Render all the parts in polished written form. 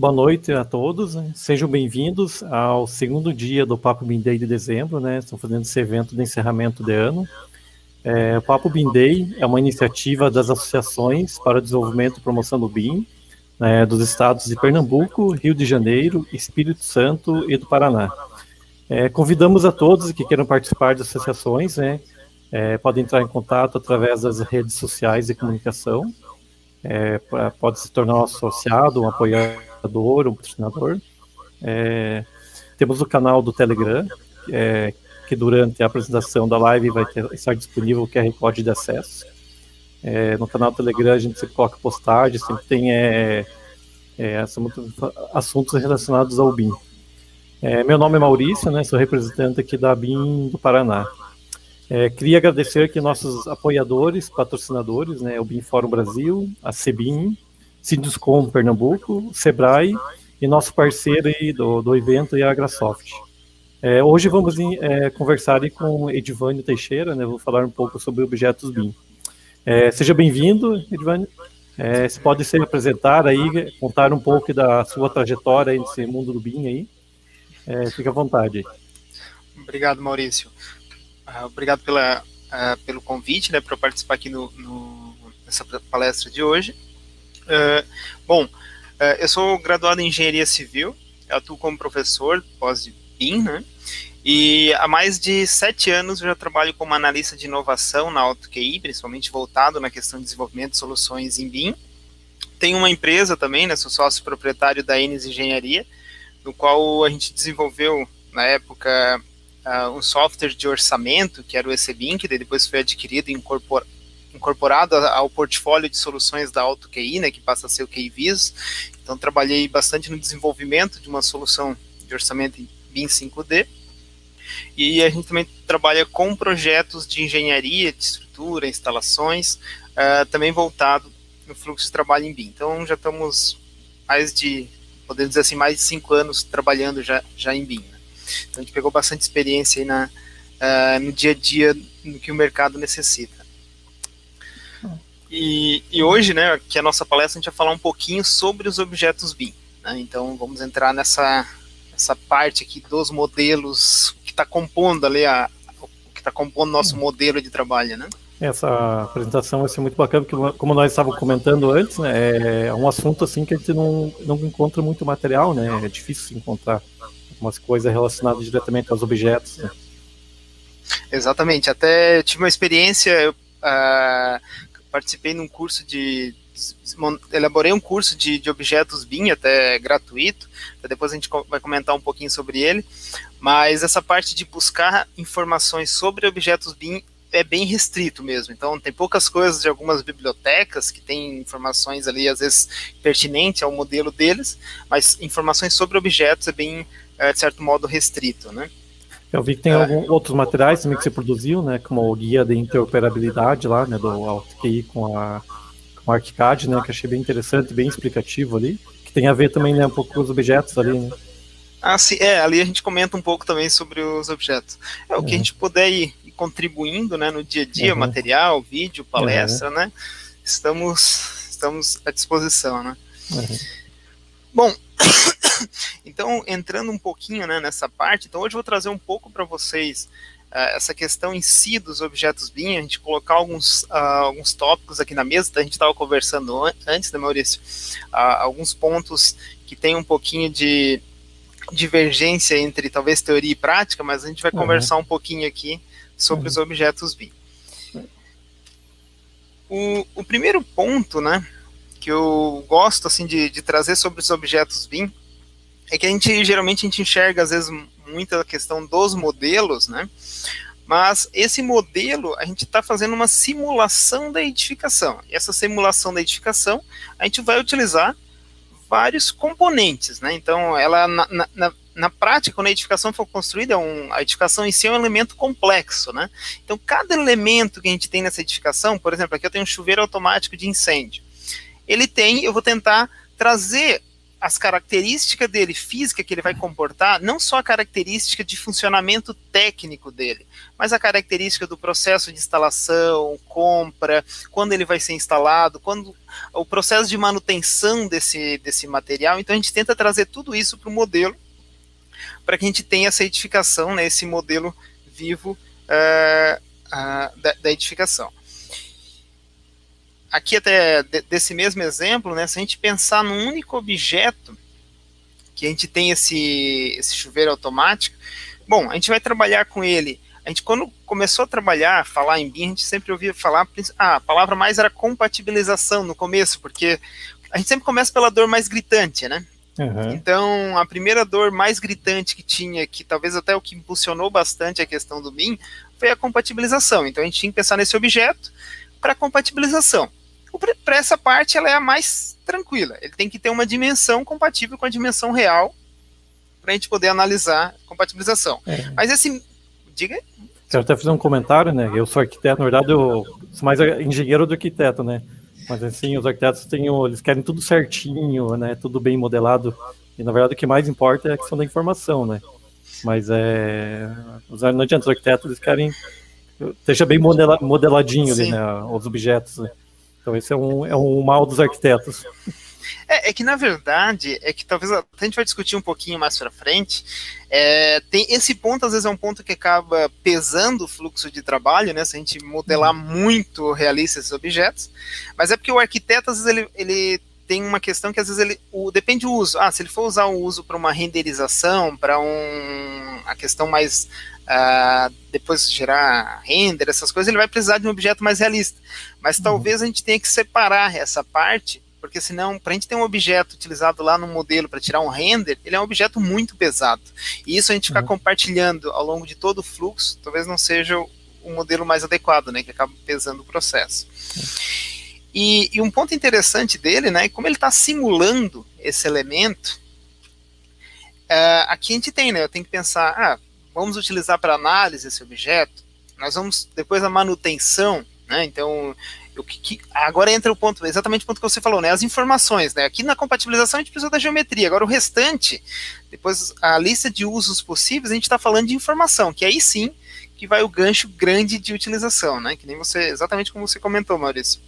Boa noite a todos, né? Sejam bem-vindos ao segundo dia do Papo BIM Day de dezembro, né? Estamos fazendo esse evento de encerramento de ano. O Papo BIM Day é uma iniciativa das associações para o desenvolvimento e promoção do BIM, né, dos estados de Pernambuco, Rio de Janeiro, Espírito Santo e do Paraná. Convidamos a todos que queiram participar das associações, né? Podem entrar em contato através das redes sociais de comunicação. Pode se tornar um associado, um apoiador, um patrocinador. Temos o canal do Telegram, que durante a apresentação da live vai estar disponível o QR Code de acesso. No canal do Telegram a gente sempre coloca postagem, sempre tem assuntos relacionados ao BIM. Meu nome é Maurício, né, sou representante aqui da BIM do Paraná. Queria agradecer aqui nossos apoiadores, patrocinadores, né, o BIM Fórum Brasil, a CBIM, Sinduscom Pernambuco, Sebrae e nosso parceiro aí do evento, a Agrasoft. Hoje vamos conversar aí com Edivânio Teixeira, né, vou falar um pouco sobre objetos BIM. Seja bem-vindo, Edivânio. Você pode se apresentar aí, contar um pouco da sua trajetória aí nesse mundo do BIM aí. Fique à vontade. Obrigado, Maurício. Obrigado pelo convite, né, para participar aqui nessa palestra de hoje. Eu sou graduado em Engenharia Civil, atuo como professor pós-BIM, né, e há mais de 7 anos eu já trabalho como analista de inovação na AutoQI, principalmente voltado na questão de desenvolvimento de soluções em BIM. Tenho uma empresa também, né, sou sócio proprietário da Enes Engenharia, no qual a gente desenvolveu, na época, um software de orçamento, que era o ECBIM, que depois foi adquirido e incorporado ao portfólio de soluções da AutoQI, né, que passa a ser o QI Vis. Então, trabalhei bastante no desenvolvimento de uma solução de orçamento em BIM 5D. E a gente também trabalha com projetos de engenharia, de estrutura, instalações, também voltado no fluxo de trabalho em BIM. Então, já estamos podemos dizer assim, mais de 5 anos trabalhando já em BIM. Né? Então, a gente pegou bastante experiência aí no dia a dia, no que o mercado necessita. E hoje, né, aqui a nossa palestra, a gente vai falar um pouquinho sobre os objetos BIM. Né? Então, vamos entrar nessa parte aqui dos modelos que está compondo ali, o que está compondo nosso modelo de trabalho, né? Essa apresentação vai ser muito bacana, porque como nós estávamos comentando antes, né, é um assunto assim que a gente não encontra muito material, né, é difícil se encontrar algumas coisas relacionadas diretamente aos objetos. Né? Exatamente, até tive uma experiência, eu participei num curso elaborei um curso de objetos BIM, até gratuito, depois a gente vai comentar um pouquinho sobre ele, mas essa parte de buscar informações sobre objetos BIM é bem restrito mesmo, então tem poucas coisas de algumas bibliotecas que tem informações ali, às vezes, pertinentes ao modelo deles, mas informações sobre objetos é bem, de certo modo, restrito, né? Eu vi que tem alguns outros materiais também que você produziu, né, como o guia de interoperabilidade lá, né, do AutoQI com o ArchiCAD, né, que achei bem interessante, bem explicativo ali, que tem a ver também, né, um pouco com os objetos ali, né? Sim, ali a gente comenta um pouco também sobre os objetos. O que a gente puder ir contribuindo, né, no dia a dia, material, vídeo, palestra, né, estamos à disposição, né. Bom, então, entrando um pouquinho, né, nessa parte, então hoje eu vou trazer um pouco para vocês essa questão em si dos objetos BIM, a gente colocar alguns tópicos aqui na mesa, a gente estava conversando antes, né, Maurício, alguns pontos que tem um pouquinho de divergência entre talvez teoria e prática, mas a gente vai conversar um pouquinho aqui sobre os objetos BIM. O primeiro ponto, né, que eu gosto assim, de trazer sobre os objetos BIM é que geralmente a gente enxerga às vezes muita questão dos modelos, né, mas esse modelo a gente está fazendo uma simulação da edificação. E essa simulação da edificação a gente vai utilizar vários componentes, né, então ela na prática, quando a edificação for construída, a edificação em si é um elemento complexo, né? Então, cada elemento que a gente tem nessa edificação, por exemplo, aqui eu tenho um chuveiro automático de incêndio. Eu vou tentar trazer as características dele, física que ele vai comportar, não só a característica de funcionamento técnico dele, mas a característica do processo de instalação, compra, quando ele vai ser instalado, quando o processo de manutenção desse material. Então a gente tenta trazer tudo isso para o modelo, para que a gente tenha essa edificação, né, esse modelo vivo da edificação. Aqui até desse mesmo exemplo, né, se a gente pensar num único objeto, que a gente tem esse chuveiro automático, bom, a gente vai trabalhar com ele. A gente, quando começou a trabalhar, falar em BIM, a gente sempre ouvia falar, a palavra mais era compatibilização no começo, porque a gente sempre começa pela dor mais gritante, né? Uhum. Então, a primeira dor mais gritante que tinha, que talvez até o que impulsionou bastante a questão do BIM, foi a compatibilização. Então, a gente tinha que pensar nesse objeto para compatibilização. Para essa parte, ela é a mais tranquila. Ele tem que ter uma dimensão compatível com a dimensão real para a gente poder analisar a compatibilização. Mas esse... Diga aí. Quero até fazer um comentário, né? Eu sou arquiteto, na verdade, eu sou mais engenheiro do que arquiteto, né? Mas assim, os arquitetos eles querem tudo certinho, né? Tudo bem modelado. E na verdade o que mais importa é a questão da informação, né? Mas não adianta, os arquitetos eles querem esteja bem modeladinho ali, né? Os objetos, né? Então esse é um mal dos arquitetos. É que na verdade, talvez a gente vai discutir um pouquinho mais para frente, tem esse ponto, às vezes é um ponto que acaba pesando o fluxo de trabalho, né, se a gente modelar muito realista esses objetos, mas é porque o arquiteto, às vezes, ele tem uma questão que às vezes depende do uso. Se ele for usar o uso para uma renderização, para a questão mais... depois gerar render, essas coisas, ele vai precisar de um objeto mais realista. Mas talvez a gente tenha que separar essa parte, porque senão, para a gente ter um objeto utilizado lá no modelo para tirar um render, ele é um objeto muito pesado. E isso a gente ficar compartilhando ao longo de todo o fluxo, talvez não seja o modelo mais adequado, né, que acaba pesando o processo. E um ponto interessante dele, né, como ele está simulando esse elemento, aqui a gente tem, né, eu tenho que pensar, vamos utilizar para análise esse objeto, nós vamos, depois a manutenção, né, então... agora entra o ponto, exatamente o ponto que você falou, né? As informações, né? Aqui na compatibilização a gente precisa da geometria. Agora o restante, depois a lista de usos possíveis, a gente está falando de informação, que aí sim que vai o gancho grande de utilização, né? Que nem exatamente como você comentou, Maurício.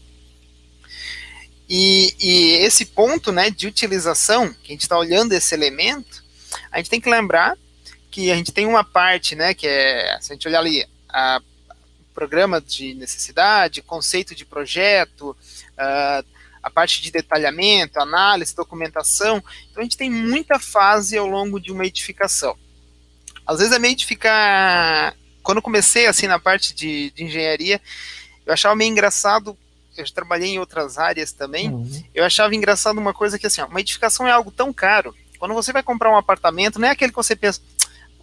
E esse ponto, né, de utilização, que a gente está olhando esse elemento, a gente tem que lembrar que a gente tem uma parte, né, que se a gente olhar ali, programa de necessidade, conceito de projeto, a parte de detalhamento, análise, documentação. Então a gente tem muita fase ao longo de uma edificação. Às vezes é meio de ficar... Quando eu comecei assim na parte de engenharia, eu achava meio engraçado, eu já trabalhei em outras áreas também, eu achava engraçado uma coisa que assim, uma edificação é algo tão caro, quando você vai comprar um apartamento, não é aquele que você pensa...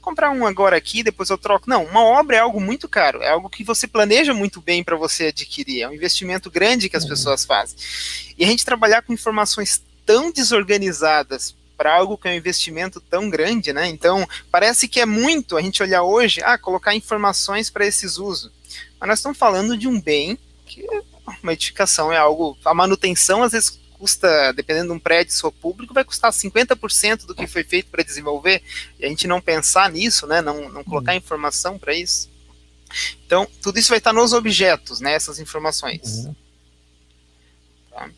comprar um agora aqui, depois eu troco. Não, uma obra é algo muito caro, é algo que você planeja muito bem para você adquirir, é um investimento grande que as pessoas fazem. E a gente trabalhar com informações tão desorganizadas para algo que é um investimento tão grande, né? Então, parece que é muito a gente olhar hoje, colocar informações para esses usos. Mas nós estamos falando de um bem que uma edificação é algo, a manutenção às vezes custa, dependendo de um prédio se for público, vai custar 50% do que foi feito para desenvolver, e a gente não pensar nisso, né, não colocar informação para isso. Então, tudo isso vai estar nos objetos, né, essas informações. Tá?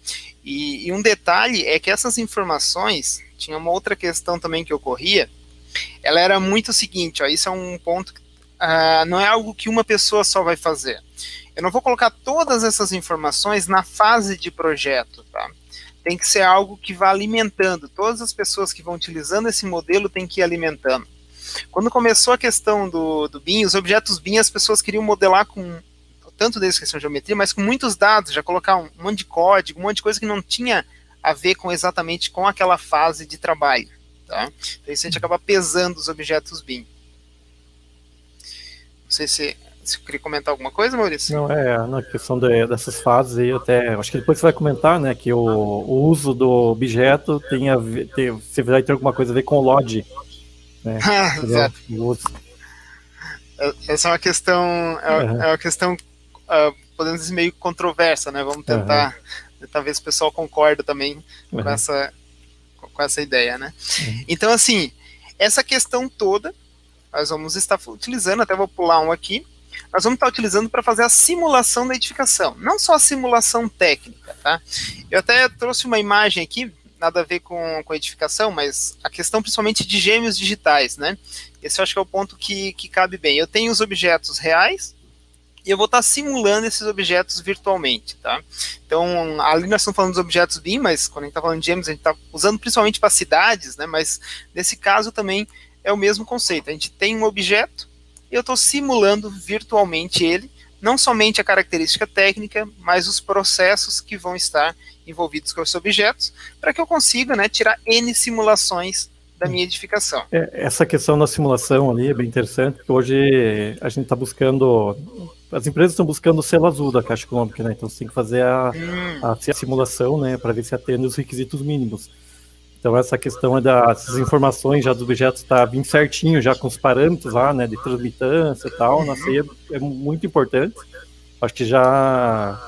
E um detalhe é que essas informações, tinha uma outra questão também que ocorria, ela era muito o seguinte, isso é um ponto, não é algo que uma pessoa só vai fazer. Eu não vou colocar todas essas informações na fase de projeto, tá? Tem que ser algo que vá alimentando. Todas as pessoas que vão utilizando esse modelo têm que ir alimentando. Quando começou a questão do BIM, os objetos BIM, as pessoas queriam modelar com, tanto desde questão de geometria, mas com muitos dados, já colocar um monte de código, um monte de coisa que não tinha a ver com exatamente com aquela fase de trabalho. Tá? Então isso a gente acaba pesando os objetos BIM. Não sei se você queria comentar alguma coisa, Maurício? Não, na questão dessas fases aí, acho que depois você vai comentar, né, que o uso do objeto você vai ter alguma coisa a ver com o LOD, né? Exato. Essa é uma questão, é uma questão, podemos dizer, meio controversa, né? Vamos tentar ver se o pessoal concorda também com essa ideia, né? Então, assim, essa questão toda, nós vamos estar utilizando, até vou pular um aqui, nós vamos estar utilizando para fazer a simulação da edificação, não só a simulação técnica, tá? Eu até trouxe uma imagem aqui, nada a ver com edificação, mas a questão principalmente de gêmeos digitais, né? Esse eu acho que é o ponto que cabe bem. Eu tenho os objetos reais e eu vou estar simulando esses objetos virtualmente, tá? Então, ali nós estamos falando dos objetos BIM, mas quando a gente está falando de gêmeos, a gente está usando principalmente para cidades, né? Mas nesse caso também é o mesmo conceito. A gente tem um objeto e eu estou simulando virtualmente ele, não somente a característica técnica, mas os processos que vão estar envolvidos com esses objetos, para que eu consiga, né, tirar N simulações da minha edificação. Essa questão da simulação ali é bem interessante, porque hoje a gente está buscando, as empresas estão buscando o selo azul da Caixa Econômica, né? Então você tem que fazer a simulação, né, para ver se atende os requisitos mínimos. Então essa questão dessas informações já dos objetos tá bem certinho, já com os parâmetros lá, né, de transmitância e tal, nossa, aí é muito importante. Acho que já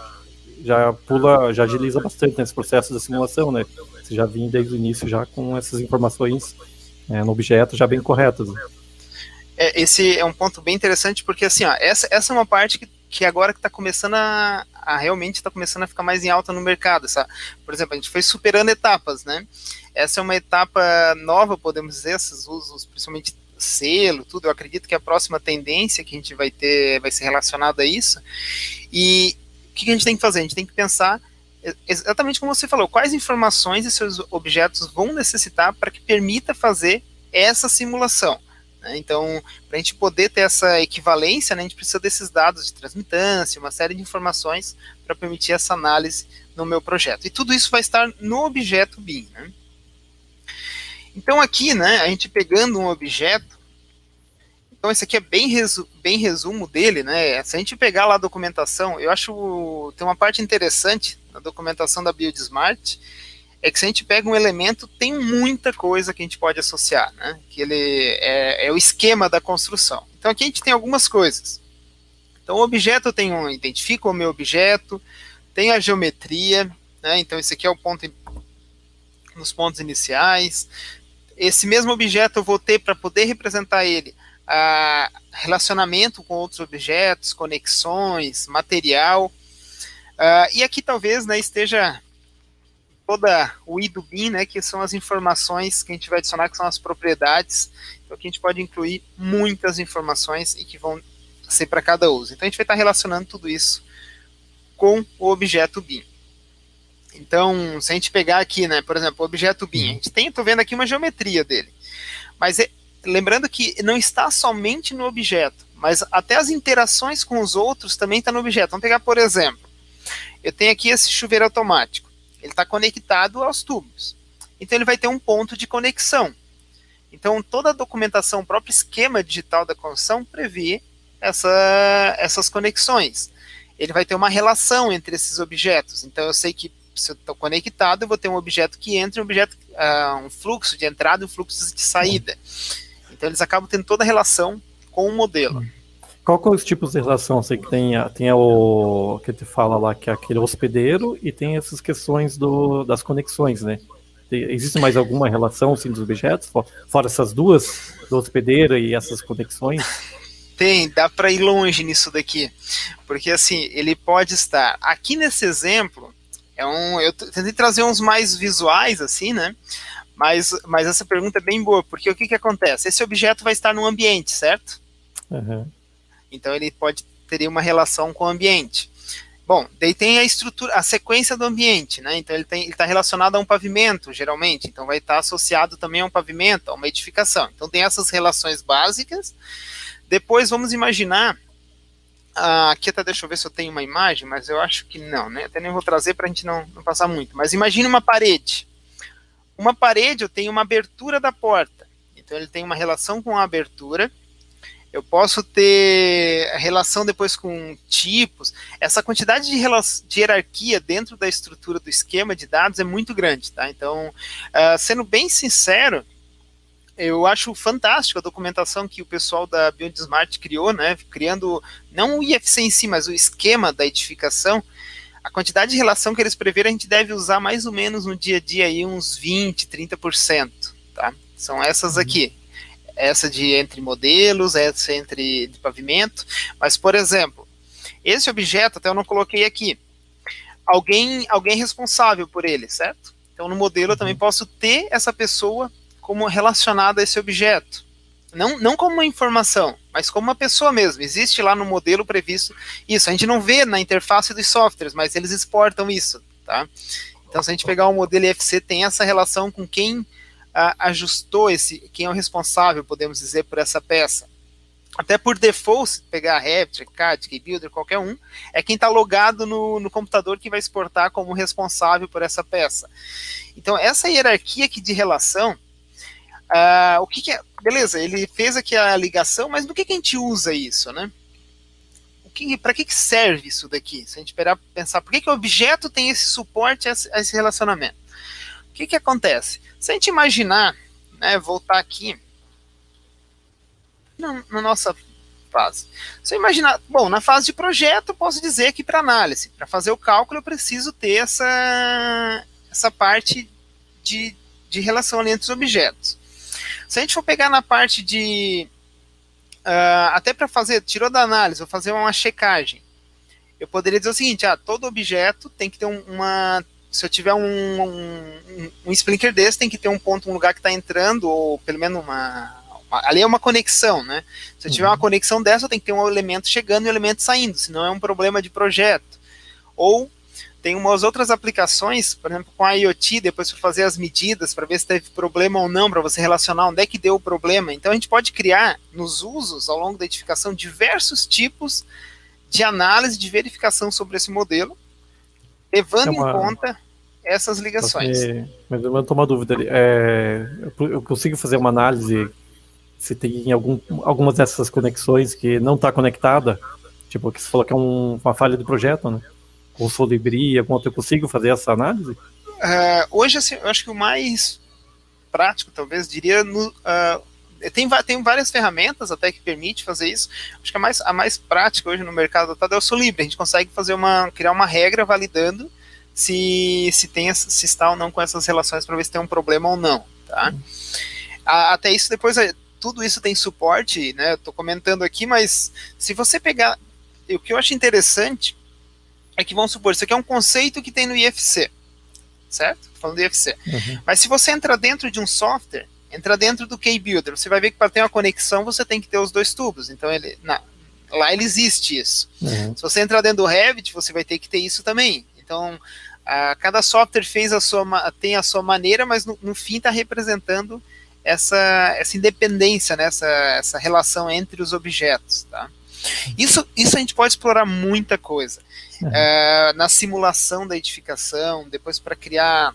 agiliza bastante nesse processo da simulação, né? Você já vinha desde o início já com essas informações no objeto já bem corretas. Né? Esse é um ponto bem interessante, porque assim, ó, essa é uma parte que agora que está começando realmente está começando a ficar mais em alta no mercado. Por exemplo, a gente foi superando etapas, né? Essa é uma etapa nova, podemos dizer, esses usos, principalmente selo, tudo. Eu acredito que a próxima tendência que a gente vai ter vai ser relacionada a isso. E o que a gente tem que fazer? A gente tem que pensar exatamente como você falou, quais informações esses objetos vão necessitar para que permita fazer essa simulação. Então, para a gente poder ter essa equivalência, né, a gente precisa desses dados de transmitância, uma série de informações para permitir essa análise no meu projeto. E tudo isso vai estar no objeto BIM. Né? Então, aqui, né, a gente pegando um objeto, então esse aqui é bem resumo dele, né? Se a gente pegar lá a documentação, eu acho tem uma parte interessante na documentação da BuildSmart, é que se a gente pega um elemento, tem muita coisa que a gente pode associar, né? Que ele é o esquema da construção. Então aqui a gente tem algumas coisas. Então o objeto identifica o meu objeto, tem a geometria, né? Então esse aqui é o ponto nos pontos iniciais. Esse mesmo objeto eu vou ter para poder representar ele relacionamento com outros objetos, conexões, material. E aqui talvez, né, esteja toda o I do BIM, né, que são as informações que a gente vai adicionar, que são as propriedades. Então aqui a gente pode incluir muitas informações e que vão ser para cada uso. Então a gente vai estar relacionando tudo isso com o objeto BIM. Então, se a gente pegar aqui, né, por exemplo, o objeto BIM, a gente estou vendo aqui uma geometria dele. Mas lembrando que não está somente no objeto, mas até as interações com os outros também estão no objeto. Vamos pegar, por exemplo, eu tenho aqui esse chuveiro automático. Ele está conectado aos tubos. Então ele vai ter um ponto de conexão. Então toda a documentação, o próprio esquema digital da construção prevê essas conexões. Ele vai ter uma relação entre esses objetos. Então eu sei que se eu estou conectado, eu vou ter um objeto que entra e um fluxo de entrada e um fluxo de saída. Então eles acabam tendo toda a relação com o modelo. Qual que é os tipos de relação? Sei que tem o que te fala lá, que é aquele hospedeiro, e tem essas questões das conexões, né? Existe mais alguma relação assim, dos objetos? Fora essas duas, do hospedeiro e essas conexões? Tem, dá para ir longe nisso daqui. Porque assim, ele pode estar... Aqui nesse exemplo, eu tentei trazer uns mais visuais, assim, né? Mas essa pergunta é bem boa, porque o que acontece? Esse objeto vai estar no ambiente, certo? Uhum. Então ele teria uma relação com o ambiente. Bom, daí tem a estrutura, a sequência do ambiente, né? Então ele está relacionado a um pavimento, geralmente. Então vai estar associado também a um pavimento, a uma edificação. Então tem essas relações básicas. Depois vamos imaginar, aqui até deixa eu ver se eu tenho uma imagem, mas eu acho que não, né? Até nem vou trazer para a gente não passar muito. Mas imagine uma parede. Uma parede, eu tenho uma abertura da porta. Então ele tem uma relação com a abertura. Eu posso ter relação depois com tipos. Essa quantidade de hierarquia dentro da estrutura do esquema de dados é muito grande, tá? Então, sendo bem sincero, eu acho fantástico a documentação que o pessoal da BuildSmart criou, né? Criando não o IFC em si, mas o esquema da edificação. a quantidade de relação que eles preveram, a gente deve usar mais ou menos no dia a dia aí uns 20, 30%, tá? São essas aqui. Essa de entre modelos, essa entre de pavimento. Mas, por exemplo, esse objeto, até eu não coloquei aqui, alguém responsável por ele, certo? Então, no modelo eu também posso ter essa pessoa como relacionada a esse objeto. Não como uma informação, mas como uma pessoa mesmo. Existe lá no modelo previsto isso. A gente não vê na interface dos softwares, mas eles exportam isso, tá? Então, se a gente pegar o modelo IFC, tem essa relação com quem ajustou quem é o responsável, podemos dizer, por essa peça. Até por default, se pegar a Revit, CAD, KeyBuilder, qualquer um, é quem está logado no computador que vai exportar como responsável por essa peça. Então, essa hierarquia aqui de relação, o que é? Beleza, ele fez aqui a ligação, mas no que a gente usa isso, né? Para que serve isso daqui? Se a gente pensar, por que o objeto tem esse suporte a esse relacionamento? O que acontece? Se a gente imaginar, né, voltar aqui na nossa fase. Se eu imaginar, bom, na fase de projeto, eu posso dizer que para análise, para fazer o cálculo, eu preciso ter essa parte de relação ali entre os objetos. Se a gente for pegar na parte de até para fazer, tirou da análise, vou fazer uma checagem. Eu poderia dizer o seguinte, todo objeto tem que ter se eu tiver um sprinkler desse, tem que ter um ponto, um lugar que está entrando, ou pelo menos ali é uma conexão, né? Se eu tiver uma conexão dessa, eu tenho que ter um elemento chegando e um elemento saindo, senão é um problema de projeto. Ou tem umas outras aplicações, por exemplo, com a IoT, depois para fazer as medidas, para ver se teve problema ou não, para você relacionar onde é que deu o problema. Então a gente pode criar, nos usos, ao longo da edificação, diversos tipos de análise, de verificação sobre esse modelo, levando em conta essas ligações. Mas eu levanto uma dúvida ali. Eu consigo fazer uma análise se tem algumas dessas conexões que não está conectada? Tipo, que você falou que é uma falha do projeto, né? Com Solibri, algum outro, eu consigo fazer essa análise? Hoje, assim, eu acho que o mais prático, talvez, diria... Tem várias ferramentas até que permite fazer isso. Acho que a mais prática hoje no mercado adotado é o Solibri. A gente consegue criar uma regra validando se está ou não com essas relações para ver se tem um problema ou não, tá? Até isso, depois, tudo isso tem suporte, né? Estou comentando aqui, mas se você pegar... O que eu acho interessante é que, vamos supor, isso aqui é um conceito que tem no IFC, certo? Estou falando do IFC. Mas se você entra dentro de um software, entra dentro do KeyBuilder, você vai ver que para ter uma conexão você tem que ter os dois tubos. Então lá ele existe isso. Se você entrar dentro do Revit, você vai ter que ter isso também. Então cada software tem a sua maneira, mas no fim está representando essa independência, né? essa relação entre os objetos. Tá? Isso a gente pode explorar muita coisa. Na simulação da edificação, depois para criar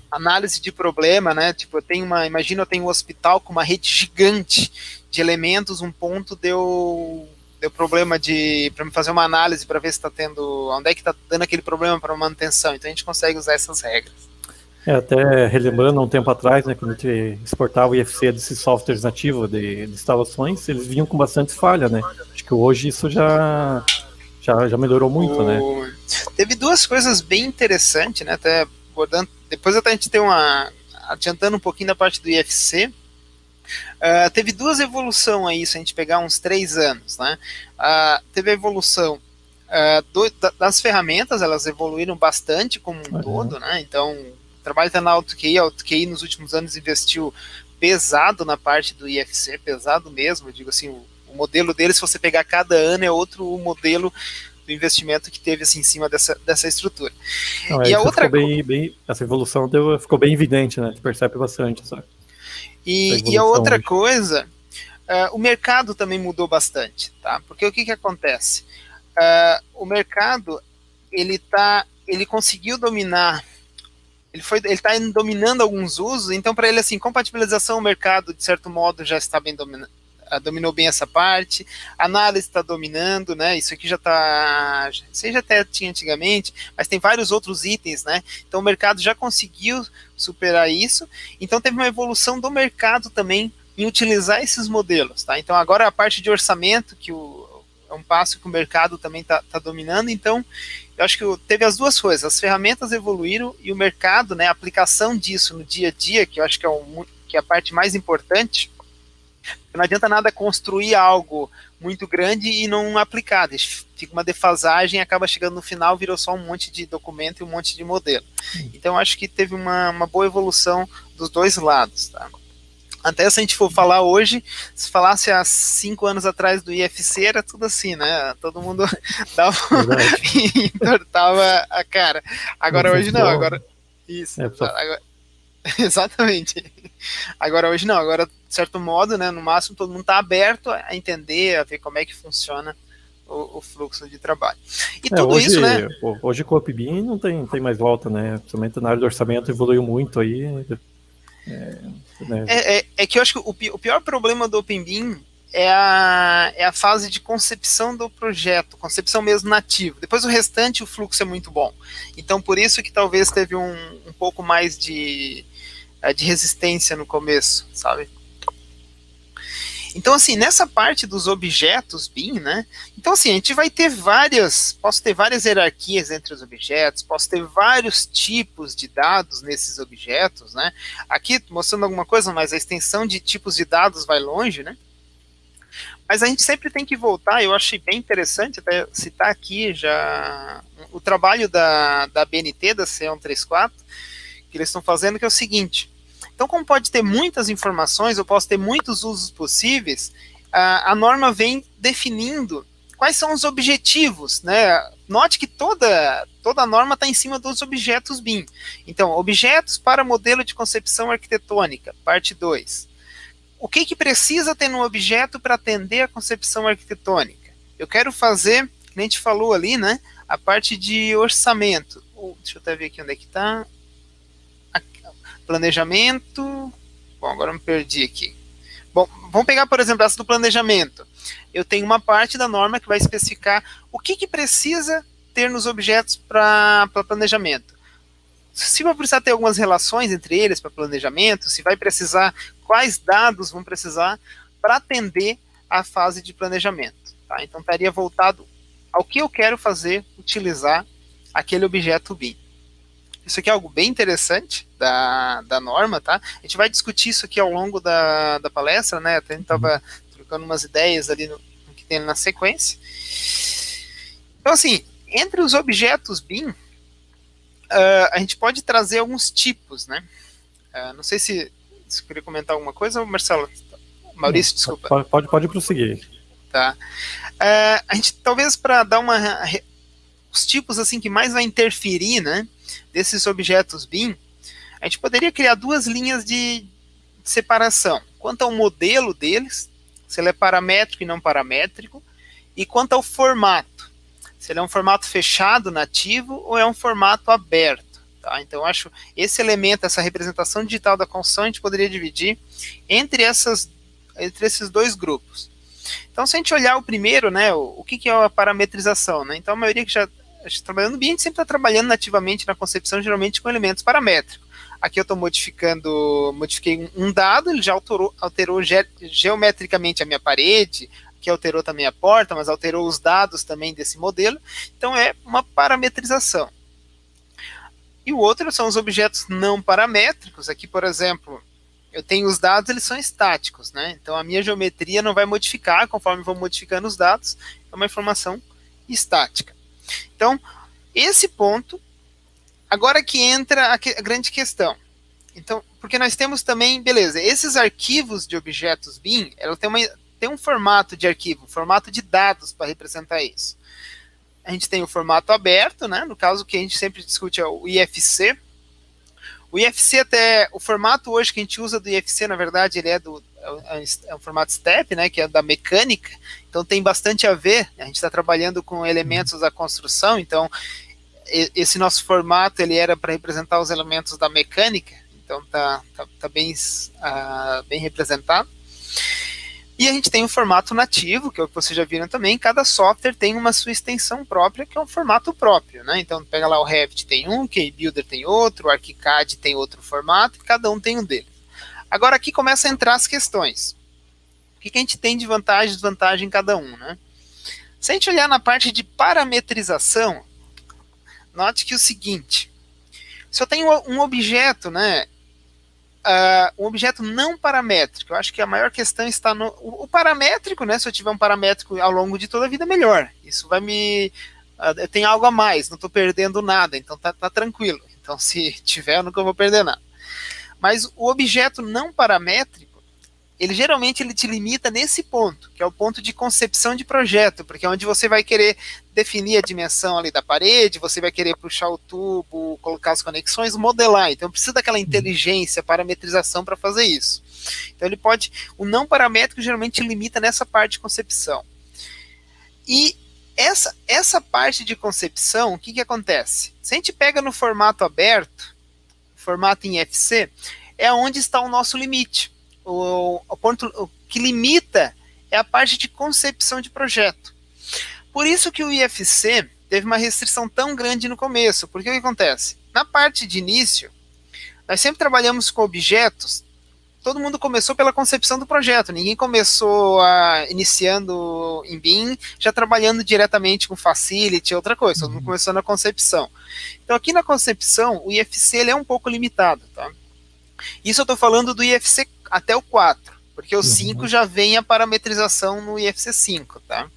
análise de problema, né? Tipo, imagina eu tenho um hospital com uma rede gigante de elementos, um ponto deu problema para me fazer uma análise para ver se está tendo, onde é que está dando aquele problema para manutenção. Então a gente consegue usar essas regras. Até relembrando um tempo atrás, né, quando a gente exportava o IFC desses softwares nativos de instalações, eles vinham com bastante falha, né? Acho que hoje isso já melhorou muito, né? Teve duas coisas bem interessantes, né? Até abordando, depois até a gente tem adiantando um pouquinho da parte do IFC, teve duas evoluções aí, se a gente pegar uns 3 anos, né? Teve a evolução das ferramentas, elas evoluíram bastante como um todo, né? Então, o trabalho está na AutoQI, a AutoQI nos últimos anos investiu pesado na parte do IFC, pesado mesmo, eu digo assim, o modelo dele, se você pegar cada ano, é outro modelo do investimento que teve assim, em cima dessa estrutura. E a outra essa evolução ficou bem evidente, né? Você percebe bastante, sabe? E a outra coisa, o mercado também mudou bastante, tá? Porque o que acontece? O mercado, ele conseguiu dominar, ele está dominando alguns usos, então para ele, assim, compatibilização, o mercado, de certo modo, já está bem dominou bem essa parte, a análise está dominando, né? Isso aqui já até tinha antigamente, mas tem vários outros itens, né? Então o mercado já conseguiu superar isso, então teve uma evolução do mercado também em utilizar esses modelos, tá? Então agora a parte de orçamento, que é um passo que o mercado também está dominando, então eu acho que teve as duas coisas, as ferramentas evoluíram e o mercado, né, a aplicação disso no dia a dia, que eu acho que é a parte mais importante. Não adianta nada construir algo muito grande e não aplicar, fica uma defasagem, acaba chegando no final, virou só um monte de documento e um monte de modelo. Então, eu acho que teve uma boa evolução dos dois lados, tá? Até se a gente for falar hoje, se falasse há 5 anos atrás do IFC, era tudo assim, né? Todo mundo dava e entortava a cara. Agora hoje não, agora... Isso, agora, exatamente. Agora hoje não, agora, de certo modo, né, no máximo todo mundo está aberto a entender, a ver como é que funciona o fluxo de trabalho. E tudo hoje, isso, né? Hoje com o OpenBIM não tem mais volta, né? Principalmente na área do orçamento evoluiu muito aí. Que eu acho que o pior problema do OpenBIM é a fase de concepção do projeto, concepção mesmo nativo. Depois o restante, o fluxo é muito bom. Então, por isso que talvez teve um pouco mais de resistência no começo, sabe? Então, assim, nessa parte dos objetos BIM, né? Então, assim, a gente vai ter posso ter várias hierarquias entre os objetos, posso ter vários tipos de dados nesses objetos, né? Aqui, mostrando alguma coisa, mas a extensão de tipos de dados vai longe, né? Mas a gente sempre tem que voltar, eu achei bem interessante até citar aqui já o trabalho da BNT, da C134, que eles estão fazendo, que é o seguinte. Então, como pode ter muitas informações, eu posso ter muitos usos possíveis, a norma vem definindo quais são os objetivos, né? Note que toda a norma está em cima dos objetos BIM. Então, objetos para modelo de concepção arquitetônica, parte 2. O que precisa ter no objeto para atender a concepção arquitetônica? Eu quero fazer, que a gente falou ali, né? A parte de orçamento. Deixa eu até ver aqui onde é que está. Planejamento. Bom, agora eu me perdi aqui. Bom, vamos pegar, por exemplo, essa do planejamento. Eu tenho uma parte da norma que vai especificar o que precisa ter nos objetos para planejamento. Se vai precisar ter algumas relações entre eles para planejamento, se vai precisar, quais dados vão precisar para atender a fase de planejamento. Tá? Então, estaria voltado ao que eu quero fazer, utilizar aquele objeto BIM. Isso aqui é algo bem interessante da norma, tá? A gente vai discutir isso aqui ao longo da palestra, né? Até a gente estava trocando umas ideias ali no que tem na sequência. Então, assim, entre os objetos BIM, a gente pode trazer alguns tipos, né? Não sei se você queria comentar alguma coisa, Marcelo? Maurício, desculpa. Pode prosseguir. Tá. A gente, talvez para dar os tipos assim que mais vai interferir, né, desses objetos BIM, a gente poderia criar duas linhas de separação. Quanto ao modelo deles, se ele é paramétrico e não paramétrico, e quanto ao formato, se ele é um formato fechado, nativo, ou é um formato aberto. Tá? Então, eu acho esse elemento, essa representação digital da construção, a gente poderia dividir entre esses dois grupos. Então, se a gente olhar o primeiro, né, o que é a parametrização? Né? Então, a maioria que já está trabalhando no BIM, a gente sempre está trabalhando nativamente na concepção, geralmente com elementos paramétricos. Aqui eu estou modifiquei um dado, ele já alterou geometricamente a minha parede, que alterou também a porta, mas alterou os dados também desse modelo. Então, é uma parametrização. E o outro são os objetos não paramétricos. Aqui, por exemplo, eu tenho os dados, eles são estáticos, né? Então, a minha geometria não vai modificar conforme vou modificando os dados. É uma informação estática. Então, esse ponto, agora que entra a grande questão. Então, porque nós temos também, beleza, esses arquivos de objetos BIM, ela tem um formato de arquivo, um formato de dados para representar isso. A gente tem o formato aberto, né? No caso que a gente sempre discute é o IFC. O IFC o formato hoje que a gente usa do IFC, na verdade, ele é um formato STEP, né, que é da mecânica, então tem bastante a ver, a gente está trabalhando com elementos da construção, então esse nosso formato, ele era para representar os elementos da mecânica, então tá bem representado. E a gente tem o formato nativo, que é o que vocês já viram também, cada software tem uma sua extensão própria, que é um formato próprio, né? Então, pega lá o Revit tem um, o KBuilder tem outro, o ArchiCAD tem outro formato, e cada um tem um deles. Agora, aqui começa a entrar as questões. O que a gente tem de vantagem e desvantagem em cada um, né? Se a gente olhar na parte de parametrização, note que o seguinte, se eu tenho um objeto, né, um objeto não paramétrico, eu acho que a maior questão está no o paramétrico, né, se eu tiver um paramétrico ao longo de toda a vida, melhor. Isso vai me... eu tenho algo a mais, não estou perdendo nada, então tá tranquilo. Então, se tiver, eu nunca vou perder nada. Mas o objeto não paramétrico, ele geralmente ele te limita nesse ponto, que é o ponto de concepção de projeto, porque é onde você vai querer definir a dimensão ali da parede, você vai querer puxar o tubo, colocar as conexões, modelar. Então precisa daquela inteligência, parametrização para fazer isso. Então ele pode, o não paramétrico geralmente limita nessa parte de concepção. E essa parte de concepção, o que acontece? Se a gente pega no formato aberto, formato em IFC, é onde está o nosso limite. O ponto que limita é a parte de concepção de projeto. Por isso que o IFC teve uma restrição tão grande no começo, porque o que acontece? Na parte de início, nós sempre trabalhamos com objetos, todo mundo começou pela concepção do projeto, ninguém começou iniciando em BIM, já trabalhando diretamente com Facility, outra coisa, todo mundo começou na concepção. Então aqui na concepção, o IFC ele é um pouco limitado, tá? Isso eu estou falando do IFC até o 4, porque o 5 já vem a parametrização no IFC 5, tá?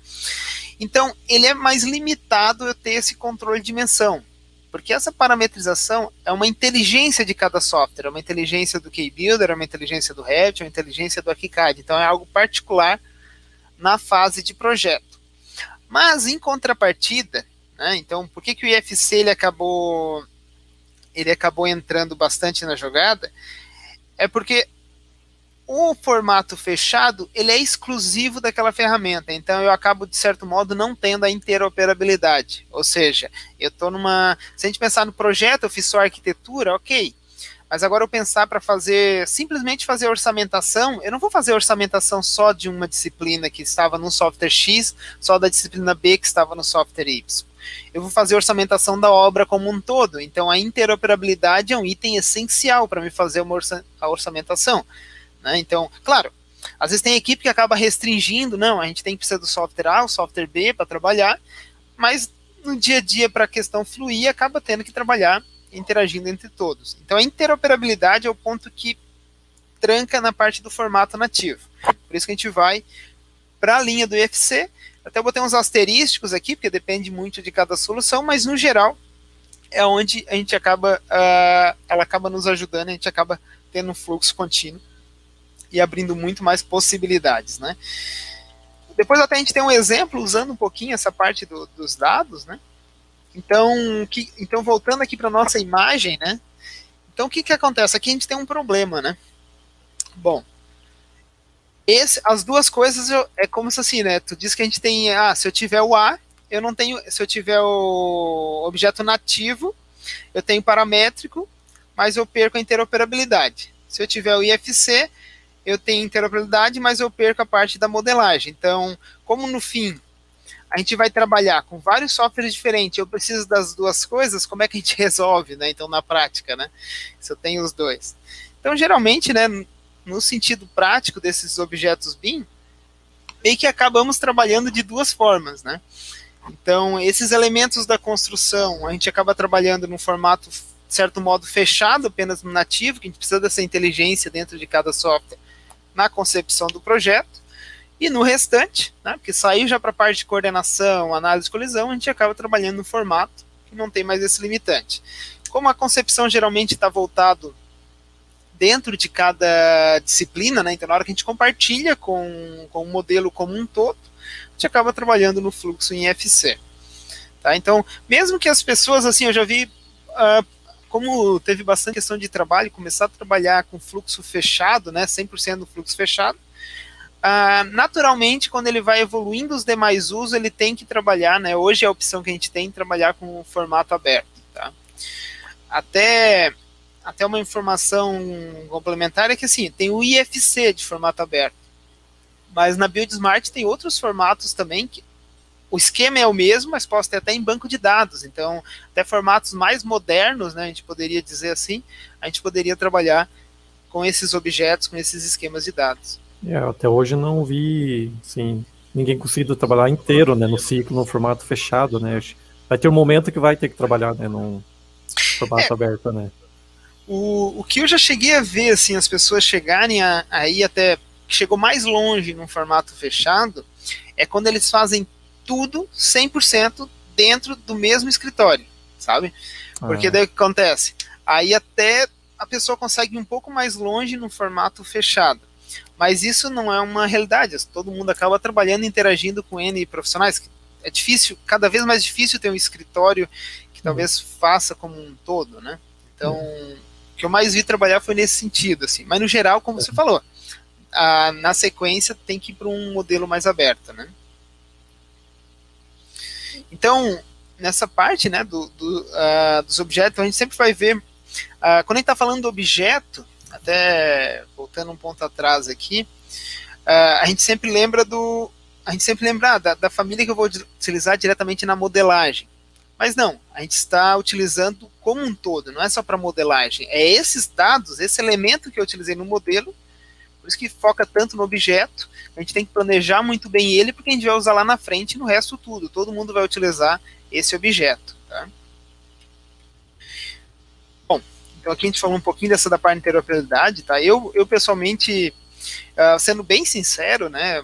Então, ele é mais limitado eu ter esse controle de dimensão, porque essa parametrização é uma inteligência de cada software, é uma inteligência do KeyBuilder, é uma inteligência do Revit, é uma inteligência do ArchiCAD, então é algo particular na fase de projeto. Mas, em contrapartida, né, então, por que o IFC ele acabou entrando bastante na jogada? É porque o formato fechado, ele é exclusivo daquela ferramenta, então eu acabo, de certo modo, não tendo a interoperabilidade, ou seja, eu estou se a gente pensar no projeto, eu fiz só arquitetura, ok, mas agora eu pensar para simplesmente fazer orçamentação, eu não vou fazer orçamentação só de uma disciplina que estava no software X, só da disciplina B que estava no software Y. Eu vou fazer orçamentação da obra como um todo, então a interoperabilidade é um item essencial para me fazer a orçamentação. Né? Então, claro, às vezes tem equipe que acaba restringindo, não, a gente tem que precisar do software A, o software B para trabalhar, mas no dia a dia, para a questão fluir, acaba tendo que trabalhar interagindo entre todos. Então a interoperabilidade é o ponto que tranca na parte do formato nativo. Por isso que a gente vai para a linha do IFC, até eu botei uns asterísticos aqui, porque depende muito de cada solução, mas no geral é onde a gente acaba, ela acaba nos ajudando, a gente acaba tendo um fluxo contínuo e abrindo muito mais possibilidades, né? Depois até a gente tem um exemplo usando um pouquinho essa parte dos dados, né? Então voltando aqui para a nossa imagem, né? Então o que acontece? Aqui a gente tem um problema, né? Bom, as duas coisas é como se assim, né? Tu diz que a gente tem, se eu tiver o A, eu não tenho, se eu tiver o objeto nativo, eu tenho paramétrico, mas eu perco a interoperabilidade. Se eu tiver o IFC, eu tenho interoperabilidade, mas eu perco a parte da modelagem. Então, como no fim a gente vai trabalhar com vários softwares diferentes, eu preciso das duas coisas, como é que a gente resolve, né? Então, na prática, né? Se eu tenho os dois. Então, geralmente, né, no sentido prático desses objetos BIM, meio que acabamos trabalhando de duas formas, né? Então, esses elementos da construção, a gente acaba trabalhando num formato, de certo modo, fechado, apenas no nativo, que a gente precisa dessa inteligência dentro de cada software na concepção do projeto, e no restante, né, porque saiu já para a parte de coordenação, análise de colisão, a gente acaba trabalhando no formato que não tem mais esse limitante. Como a concepção geralmente está voltado dentro de cada disciplina, né, então na hora que a gente compartilha com o modelo como um todo, a gente acaba trabalhando no fluxo em IFC. Tá? Então, mesmo que as pessoas, assim, eu já vi, como teve bastante questão de trabalho, começar a trabalhar com fluxo fechado, né, 100% do fluxo fechado, naturalmente, quando ele vai evoluindo os demais usos, ele tem que trabalhar, né, hoje é a opção que a gente tem, trabalhar com o formato aberto. Tá? Até uma informação complementar é que, assim, tem o IFC de formato aberto, mas na BuildSmart tem outros formatos também, que o esquema é o mesmo, mas posso ter até em banco de dados, então até formatos mais modernos, né, a gente poderia dizer assim, a gente poderia trabalhar com esses objetos, com esses esquemas de dados. Até hoje não vi, assim, ninguém conseguindo trabalhar inteiro, né, no ciclo, no formato fechado, né, vai ter um momento que vai ter que trabalhar, né, num formato aberto, né? O que eu já cheguei a ver, assim, as pessoas chegarem aí até, chegou mais longe num formato fechado, é quando eles fazem tudo 100% dentro do mesmo escritório, sabe? Porque daí o que acontece? Aí até a pessoa consegue ir um pouco mais longe no formato fechado. Mas isso não é uma realidade. Todo mundo acaba trabalhando, interagindo com N profissionais. É difícil, cada vez mais difícil ter um escritório que talvez faça como um todo, né? Então, o que eu mais vi trabalhar foi nesse sentido, assim. Mas no geral, como você falou, na sequência tem que ir para um modelo mais aberto, né? Então, nessa parte, né, dos objetos, a gente sempre vai ver, quando a gente está falando do objeto, até voltando um ponto atrás aqui, a gente sempre lembra da família que eu vou utilizar diretamente na modelagem. Mas não, a gente está utilizando como um todo, não é só para modelagem. É esses dados, esse elemento que eu utilizei no modelo, por isso que foca tanto no objeto, a gente tem que planejar muito bem ele, porque a gente vai usar lá na frente no resto tudo. Todo mundo vai utilizar esse objeto. Tá? Bom, então aqui a gente falou um pouquinho dessa da parte de interoperabilidade. Tá? Eu pessoalmente, sendo bem sincero, né,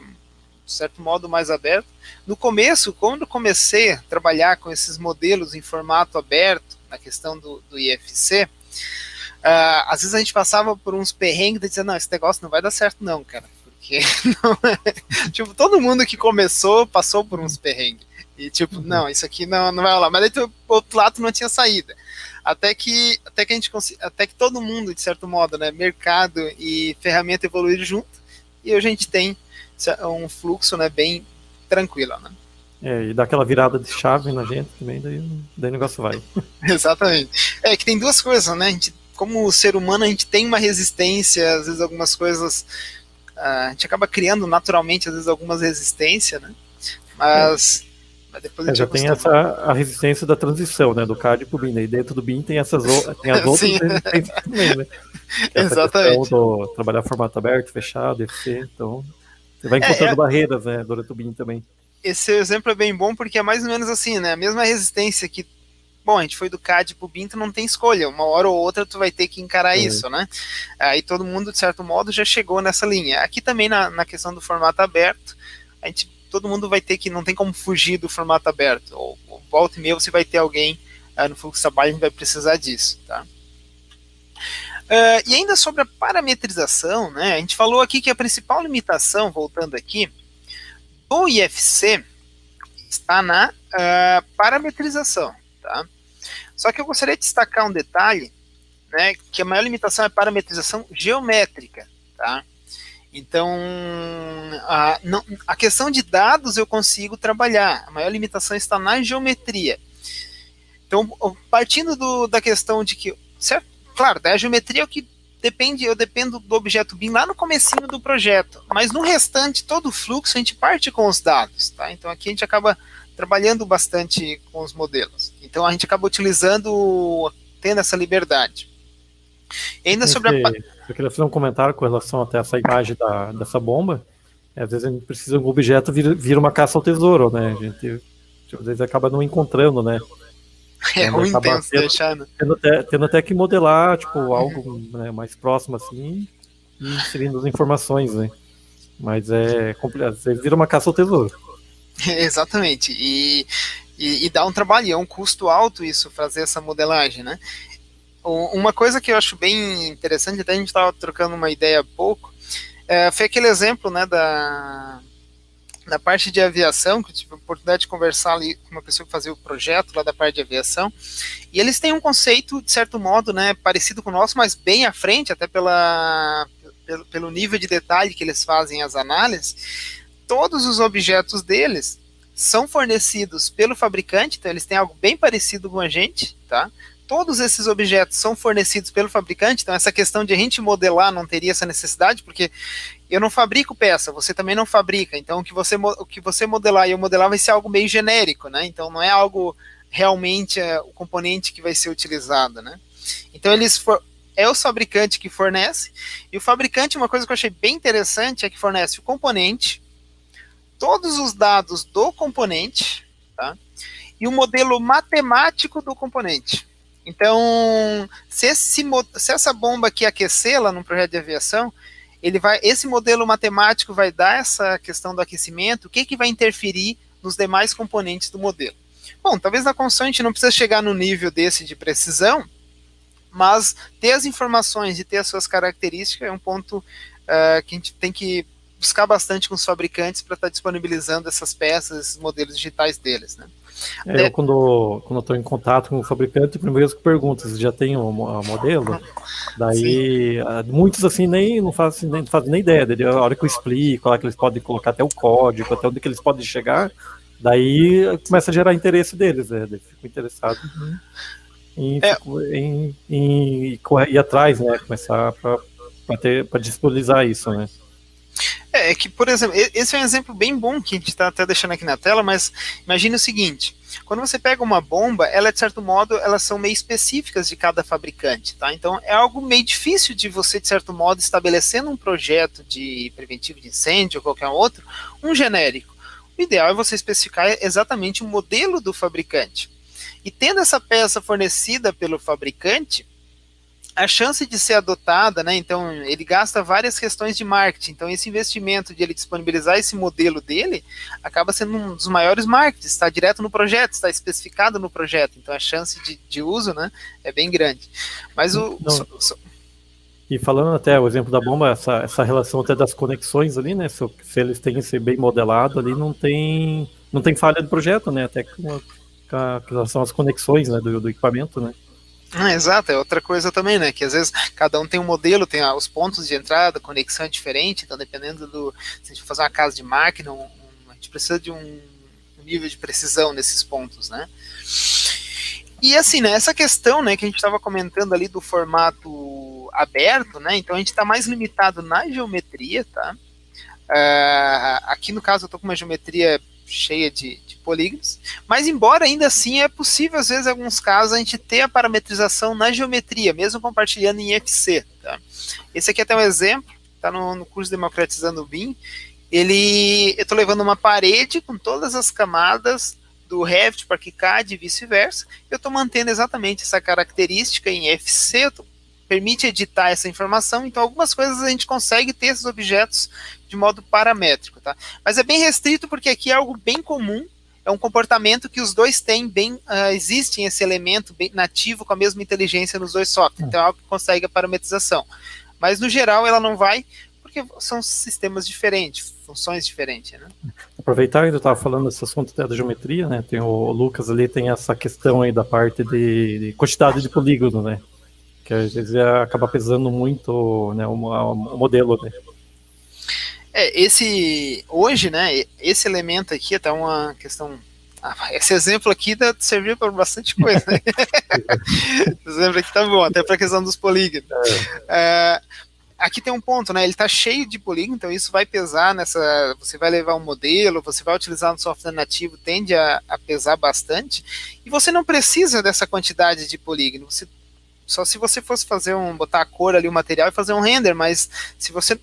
de certo modo mais aberto, no começo, quando eu comecei a trabalhar com esses modelos em formato aberto, na questão do IFC, às vezes a gente passava por uns perrengues e dizia, não, esse negócio não vai dar certo não, cara, porque não é... tipo, todo mundo que começou passou por uns perrengues, e tipo, não, isso aqui não vai rolar, mas aí do outro lado não tinha saída, até que todo mundo, de certo modo, né, mercado e ferramenta evoluíram junto, e hoje a gente tem um fluxo, né, bem tranquilo, né? E dá aquela virada de chave na gente também, daí o negócio vai. Exatamente. É que tem duas coisas, né? A gente, como ser humano, a gente tem uma resistência, às vezes algumas coisas, a gente acaba criando naturalmente, às vezes, algumas resistências, né? Mas depois a gente já tem a resistência da transição, né? Do CAD pro BIM, né? E dentro do BIM tem as outras resistências também, né? Exatamente. Do trabalhar formato aberto, fechado, FC, então você vai encontrando barreiras, né, durante o BIM também. Esse exemplo é bem bom porque é mais ou menos assim, né? A mesma resistência que, bom, a gente foi do CAD pro BIM, tu não tem escolha, uma hora ou outra tu vai ter que encarar isso, né? Aí todo mundo, de certo modo, já chegou nessa linha. Aqui também na questão do formato aberto, todo mundo vai ter que, não tem como fugir do formato aberto, ou volta e meia você vai ter alguém no fluxo de trabalho que vai precisar disso, tá? E ainda sobre a parametrização, né? A gente falou aqui que a principal limitação, voltando aqui, do IFC está na parametrização, tá? Só que eu gostaria de destacar um detalhe, né, que a maior limitação é a parametrização geométrica, tá? Então, a questão de dados eu consigo trabalhar, a maior limitação está na geometria. Então, partindo da questão de que, certo? Claro, a geometria é o que eu dependo do objeto BIM lá no comecinho do projeto, mas no restante, todo o fluxo, a gente parte com os dados, tá? Então aqui a gente acaba trabalhando bastante com os modelos. Então a gente acaba tendo essa liberdade. E ainda sobre eu queria fazer um comentário com relação até essa imagem dessa bomba. Às vezes a gente precisa de um objeto vira uma caça ao tesouro, né? A gente às vezes acaba não encontrando, né? É ruim deixando. Tendo até que modelar, tipo, algo, né, mais próximo assim, e inserindo as informações, né? Mas é complicado, você vira uma caça ao tesouro. Exatamente, e dá um trabalho, é um custo alto isso, fazer essa modelagem, né? Uma coisa que eu acho bem interessante, até a gente estava trocando uma ideia há pouco, foi aquele exemplo, né, na parte de aviação, que eu tive a oportunidade de conversar ali com uma pessoa que fazia o projeto lá da parte de aviação, e eles têm um conceito, de certo modo, né, parecido com o nosso, mas bem à frente, até pelo nível de detalhe que eles fazem as análises. Todos os objetos deles são fornecidos pelo fabricante, então eles têm algo bem parecido com a gente, tá? Todos esses objetos são fornecidos pelo fabricante, então essa questão de a gente modelar não teria essa necessidade, porque eu não fabrico peça, você também não fabrica, então o que você modelar e eu modelar vai ser algo meio genérico, né? Então não é algo realmente o componente que vai ser utilizado, né? Então é o fabricante que fornece, e o fabricante, uma coisa que eu achei bem interessante é que fornece o componente, todos os dados do componente, tá? e o modelo matemático do componente. Então, se essa bomba aqui aquecê-la num projeto de aviação, esse modelo matemático vai dar essa questão do aquecimento, o que vai interferir nos demais componentes do modelo. Bom, talvez na construção a gente não precisa chegar no nível desse de precisão, mas ter as informações e ter as suas características é um ponto que a gente tem que buscar bastante com os fabricantes para estar disponibilizando essas peças, esses modelos digitais deles, né? Eu, quando estou em contato com o fabricante, primeiro eu pergunto se já tem um modelo. Daí, muitos assim não fazem nem ideia. A hora que eu explico, a hora que eles podem colocar até o código, até onde que eles podem chegar, daí começa a gerar interesse deles. Eles ficam interessados em ir atrás, né? Começar para disponibilizar isso, né? É que, por exemplo, esse é um exemplo bem bom que a gente está até deixando aqui na tela, mas imagine o seguinte, quando você pega uma bomba, ela, de certo modo, elas são meio específicas de cada fabricante, tá? Então, é algo meio difícil de você, de certo modo, estabelecendo um projeto de preventivo de incêndio ou qualquer outro, um genérico. O ideal é você especificar exatamente o modelo do fabricante. E tendo essa peça fornecida pelo fabricante, a chance de ser adotada, né, então ele gasta várias questões de marketing, então esse investimento de ele disponibilizar esse modelo dele acaba sendo um dos maiores marketings, está direto no projeto, está especificado no projeto, então a chance de uso, né, é bem grande. Mas E falando até o exemplo da bomba, essa relação até das conexões ali, né, se eles têm esse bem modelado ali, não tem falha do projeto, né, até com relação às conexões, né, do equipamento, né. Exato, é outra coisa também, né? Que às vezes cada um tem um modelo, tem os pontos de entrada, conexão é diferente, então dependendo se a gente for fazer uma casa de máquina, a gente precisa de um nível de precisão nesses pontos, né? E assim, né, essa questão, né, que a gente estava comentando ali do formato aberto, né? Então a gente está mais limitado na geometria, tá? Aqui no caso eu estou com uma geometria cheia de polígonos, mas embora ainda assim é possível, às vezes, em alguns casos, a gente ter a parametrização na geometria, mesmo compartilhando em FC. Tá? Esse aqui é até um exemplo, está no curso Democratizando o BIM. Eu estou levando uma parede com todas as camadas do Revit para ArchiCAD e vice-versa, eu estou mantendo exatamente essa característica em FC, permite editar essa informação, então algumas coisas a gente consegue ter esses objetos de modo paramétrico, tá? Mas é bem restrito porque aqui é algo bem comum, é um comportamento que os dois têm existe esse elemento bem nativo com a mesma inteligência nos dois softwares, então é algo que consegue a parametrização. Mas no geral ela não vai, porque são sistemas diferentes, funções diferentes, né? Aproveitar que eu estava falando desse assunto da geometria, né? Tem o Lucas ali, tem essa questão aí da parte de quantidade de polígono, né? Que às vezes acaba pesando muito, né, o modelo, né? Hoje, né, esse elemento aqui, até uma questão, esse exemplo aqui serviu para bastante coisa, né? Esse exemplo aqui tá bom, até para a questão dos polígonos. Aqui tem um ponto, né, ele está cheio de polígonos, então isso vai pesar você vai levar um modelo, você vai utilizar um software nativo, tende a pesar bastante, e você não precisa dessa quantidade de polígonos, só se você fosse botar a cor ali, o material e fazer um render, mas se você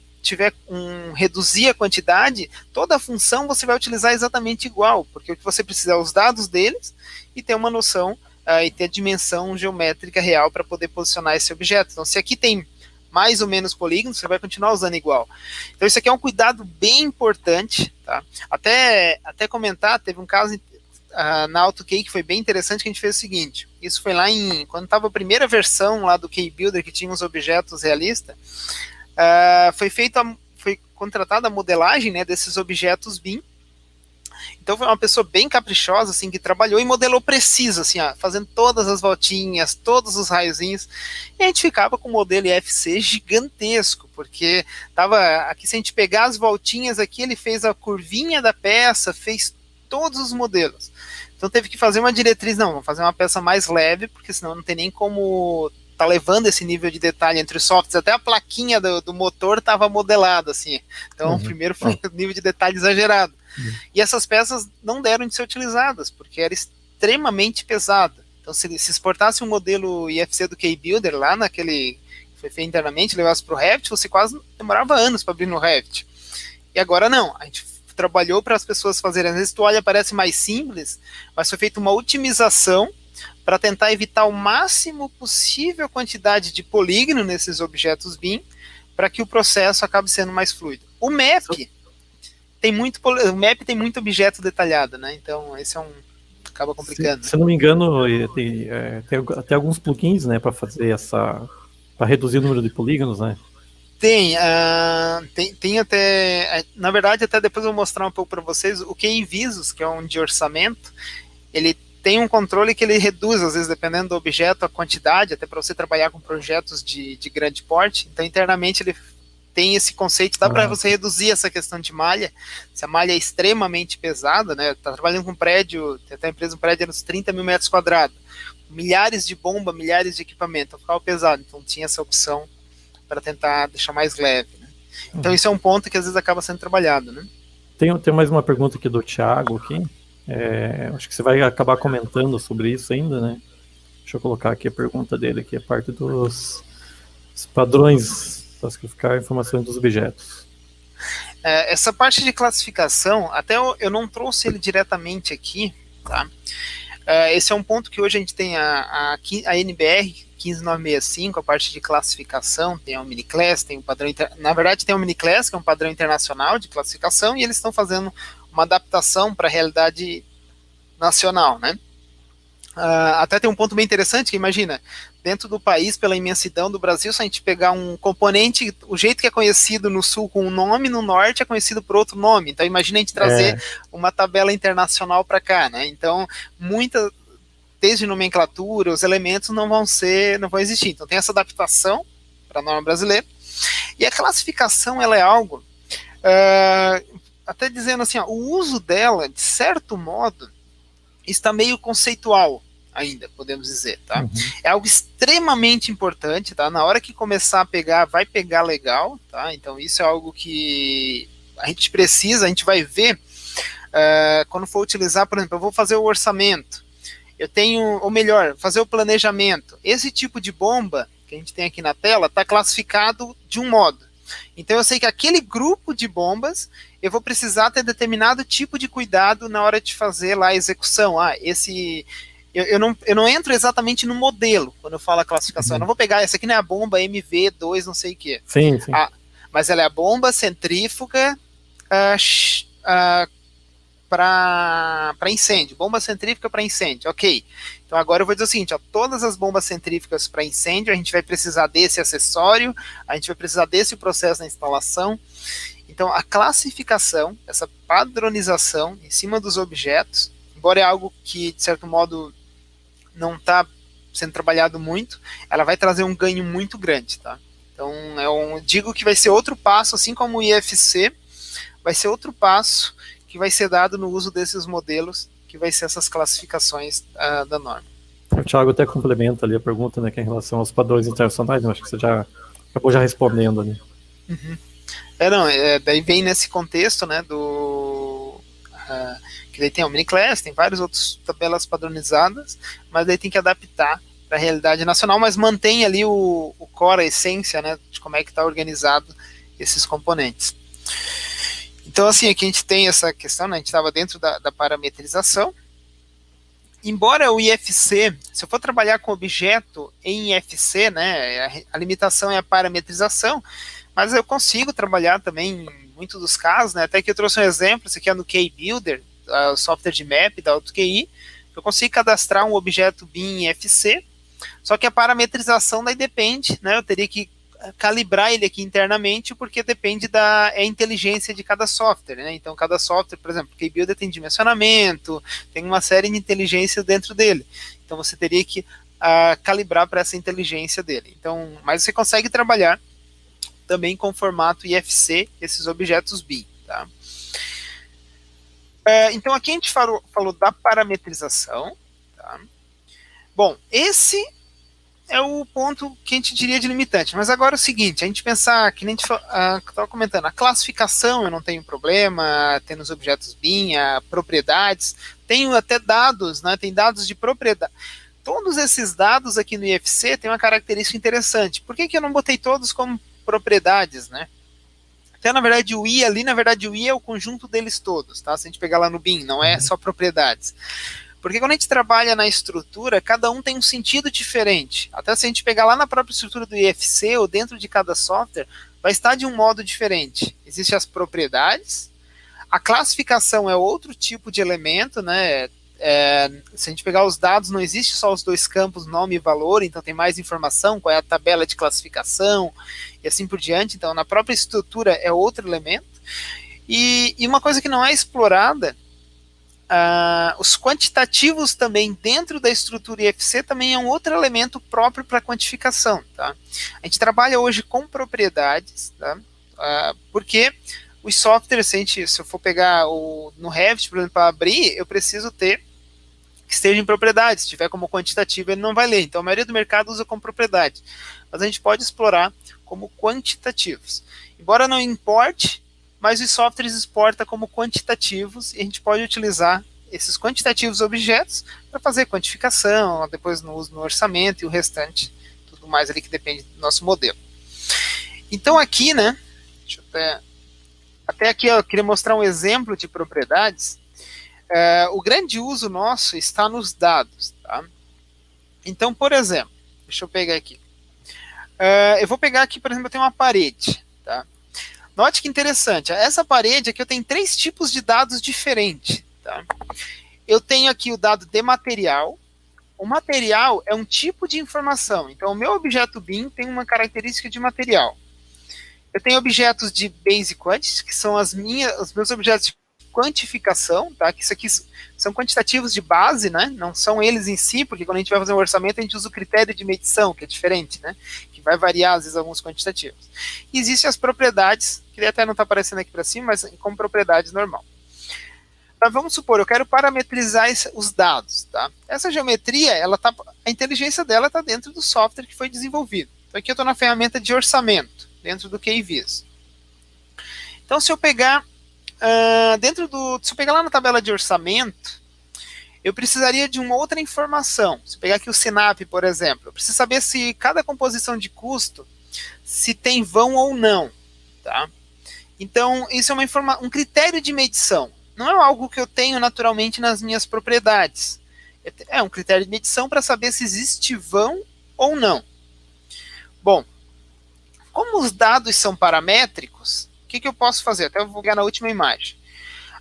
reduzir a quantidade, toda a função você vai utilizar exatamente igual, porque o que você precisa é os dados deles e ter uma noção e ter a dimensão geométrica real para poder posicionar esse objeto. Então, se aqui tem mais ou menos polígonos, você vai continuar usando igual. Então, isso aqui é um cuidado bem importante, tá? Até comentar, teve um caso na AutoCAD que foi bem interessante, que a gente fez o seguinte, isso foi lá quando estava a primeira versão lá do K-Builder, que tinha os objetos realistas, foi contratada a modelagem, né, desses objetos BIM. Então foi uma pessoa bem caprichosa, assim, que trabalhou e modelou preciso, assim, fazendo todas as voltinhas, todos os raiozinhos, e a gente ficava com um modelo IFC gigantesco, porque aqui, se a gente pegar as voltinhas aqui, ele fez a curvinha da peça, fez todos os modelos. Então teve que fazer uma diretriz, não, vamos fazer uma peça mais leve, porque senão não tem nem como tá levando esse nível de detalhe entre os softwares, até a plaquinha do motor estava modelada, assim. Então, primeiro foi o nível de detalhe exagerado. E essas peças não deram de ser utilizadas, porque era extremamente pesada. Então, se exportasse um modelo IFC do K-Builder lá naquele que foi feito internamente, levasse para o Revit, você quase demorava anos para abrir no Revit. E agora não, a gente trabalhou para as pessoas fazerem. Às vezes tu olha, parece mais simples, mas foi feita uma otimização para tentar evitar o máximo possível a quantidade de polígono nesses objetos BIM, para que o processo acabe sendo mais fluido. O MAP tem muito objeto detalhado, né? Então esse acaba complicando. Se não me engano, tem até alguns plugins, né, para fazer para reduzir o número de polígonos, né? Tem até, na verdade, até depois eu vou mostrar um pouco para vocês, o QI Visos, que é um de orçamento, ele tem um controle que ele reduz, às vezes, dependendo do objeto, a quantidade, até para você trabalhar com projetos de grande porte. Então, internamente, ele tem esse conceito, dá para você reduzir essa questão de malha. Se a malha é extremamente pesada, né? Tá trabalhando com um prédio, tem até empresa, um prédio nos 30 mil metros quadrados, milhares de bomba, milhares de equipamento, então ficava pesado. Então, tinha essa opção para tentar deixar mais leve, né? Então, isso é um ponto que às vezes acaba sendo trabalhado, né? Tem mais uma pergunta aqui do Thiago aqui. Acho que você vai acabar comentando sobre isso ainda, né? Deixa eu colocar aqui a pergunta dele, que é parte dos padrões, classificar informações dos objetos. Essa parte de classificação, até eu não trouxe ele diretamente aqui, tá? Esse é um ponto que hoje a gente tem a NBR 15965, a parte de classificação, tem o Miniclass, tem o padrão, na verdade tem o Miniclass, que é um padrão internacional de classificação, e eles estão fazendo uma adaptação para a realidade nacional, né? Até tem um ponto bem interessante, que imagina, dentro do país, pela imensidão do Brasil, se a gente pegar um componente, o jeito que é conhecido no sul com um nome, no norte é conhecido por outro nome. Então imagina a gente trazer uma tabela internacional para cá, né? Então, desde nomenclatura, os elementos não vão existir. Então tem essa adaptação para a norma brasileira. E a classificação, ela é algo, até dizendo assim, o uso dela, de certo modo, está meio conceitual ainda, podemos dizer, tá? Uhum. É algo extremamente importante, tá? Na hora que começar a pegar, vai pegar legal, tá? Então isso é algo que a gente vai ver quando for utilizar, por exemplo, eu vou fazer o orçamento, ou melhor, fazer o planejamento. Esse tipo de bomba que a gente tem aqui na tela está classificado de um modo. Então eu sei que aquele grupo de bombas eu vou precisar ter determinado tipo de cuidado na hora de fazer lá a execução. Eu não entro exatamente no modelo quando eu falo a classificação. Eu não vou pegar, essa aqui não é a bomba MV2 não sei o quê. Sim. Mas ela é a bomba centrífuga para incêndio. Bomba centrífuga para incêndio, ok. Então agora eu vou dizer o seguinte, todas as bombas centrífugas para incêndio, a gente vai precisar desse acessório, a gente vai precisar desse processo na instalação. Então a classificação, essa padronização em cima dos objetos, embora é algo que de certo modo não está sendo trabalhado muito, ela vai trazer um ganho muito grande, tá? Então digo que vai ser outro passo, assim como o IFC, vai ser outro passo que vai ser dado no uso desses modelos, que vai ser essas classificações da norma. O Thiago até complementa ali a pergunta, né, que é em relação aos padrões internacionais, eu acho que você já acabou respondendo ali. Uhum. Daí vem nesse contexto, né, que daí tem o Miniclass, tem várias outras tabelas padronizadas, mas daí tem que adaptar para a realidade nacional, mas mantém ali o core, a essência, né, de como é que está organizado esses componentes. Então, assim, aqui a gente tem essa questão, né, a gente estava dentro da parametrização. Embora o IFC, se eu for trabalhar com objeto em IFC, né, a limitação é a parametrização, mas eu consigo trabalhar também em muitos dos casos, né, até que eu trouxe um exemplo, esse aqui é no QI Builder, o software de map da AutoQI, eu consigo cadastrar um objeto BIM em IFC, só que a parametrização daí depende, né, eu teria que calibrar ele aqui internamente, porque depende da inteligência de cada software, né? Então, cada software, por exemplo, o KeyBuilder tem dimensionamento, tem uma série de inteligências dentro dele. Então, você teria que calibrar para essa inteligência dele. Então, mas você consegue trabalhar também com formato IFC, esses objetos BIM, tá? Então, aqui a gente falou da parametrização, tá? Bom, esse é o ponto que a gente diria de limitante. Mas agora é o seguinte, a gente pensar, que nem a gente estava comentando, a classificação eu não tenho problema, tem nos objetos BIM, propriedades, tenho até dados, né, tem dados de propriedade. Todos esses dados aqui no IFC têm uma característica interessante. Por que eu não botei todos como propriedades, né? Até, na verdade, o I ali, na verdade, o I é o conjunto deles todos, tá? Se a gente pegar lá no BIM, não é só propriedades. Porque quando a gente trabalha na estrutura, cada um tem um sentido diferente. Até se a gente pegar lá na própria estrutura do IFC ou dentro de cada software, vai estar de um modo diferente. Existem as propriedades, a classificação é outro tipo de elemento, né? Se a gente pegar os dados, não existe só os dois campos, nome e valor, então tem mais informação, qual é a tabela de classificação e assim por diante. Então, na própria estrutura é outro elemento. E uma coisa que não é explorada, os quantitativos também dentro da estrutura IFC também é um outro elemento próprio para quantificação. Tá? A gente trabalha hoje com propriedades, tá? Porque os softwares, se eu for pegar no Revit, por exemplo, para abrir, eu preciso ter que esteja em propriedade. Se tiver como quantitativo, ele não vai ler. Então, a maioria do mercado usa como propriedade. Mas a gente pode explorar como quantitativos. Embora não importe, mas os softwares exportam como quantitativos e a gente pode utilizar esses quantitativos objetos para fazer quantificação, depois no uso no orçamento e o restante, tudo mais ali que depende do nosso modelo. Então, aqui, né, deixa eu até aqui eu queria mostrar um exemplo de propriedades. O grande uso nosso está nos dados. Tá? Então, por exemplo, deixa eu pegar aqui. Eu vou pegar aqui, por exemplo, eu tenho uma parede. Tá? Note que interessante. Essa parede aqui eu tenho 3 tipos de dados diferentes. Tá? Eu tenho aqui o dado de material. O material é um tipo de informação. Então, o meu objeto BIM tem uma característica de material. Eu tenho objetos de base quantity, que são os meus objetos de quantificação, tá? Que isso aqui são quantitativos de base, né? Não são eles em si, porque quando a gente vai fazer um orçamento, a gente usa o critério de medição, que é diferente, né? Que vai variar, às vezes, alguns quantitativos. E existem as propriedades, que até não está aparecendo aqui para cima, mas como propriedades normal. Então, vamos supor, eu quero parametrizar os dados, tá? Essa geometria, a inteligência dela está dentro do software que foi desenvolvido. Então, aqui eu estou na ferramenta de orçamento, dentro do QIVIS. Então, se eu pegar se eu pegar lá na tabela de orçamento, eu precisaria de uma outra informação. Se eu pegar aqui o SINAP, por exemplo, eu preciso saber se cada composição de custo, se tem vão ou não. Tá? Então, isso é um critério de medição. Não é algo que eu tenho naturalmente nas minhas propriedades. É um critério de medição para saber se existe vão ou não. Bom, como os dados são paramétricos, o que eu posso fazer? Até eu vou pegar na última imagem.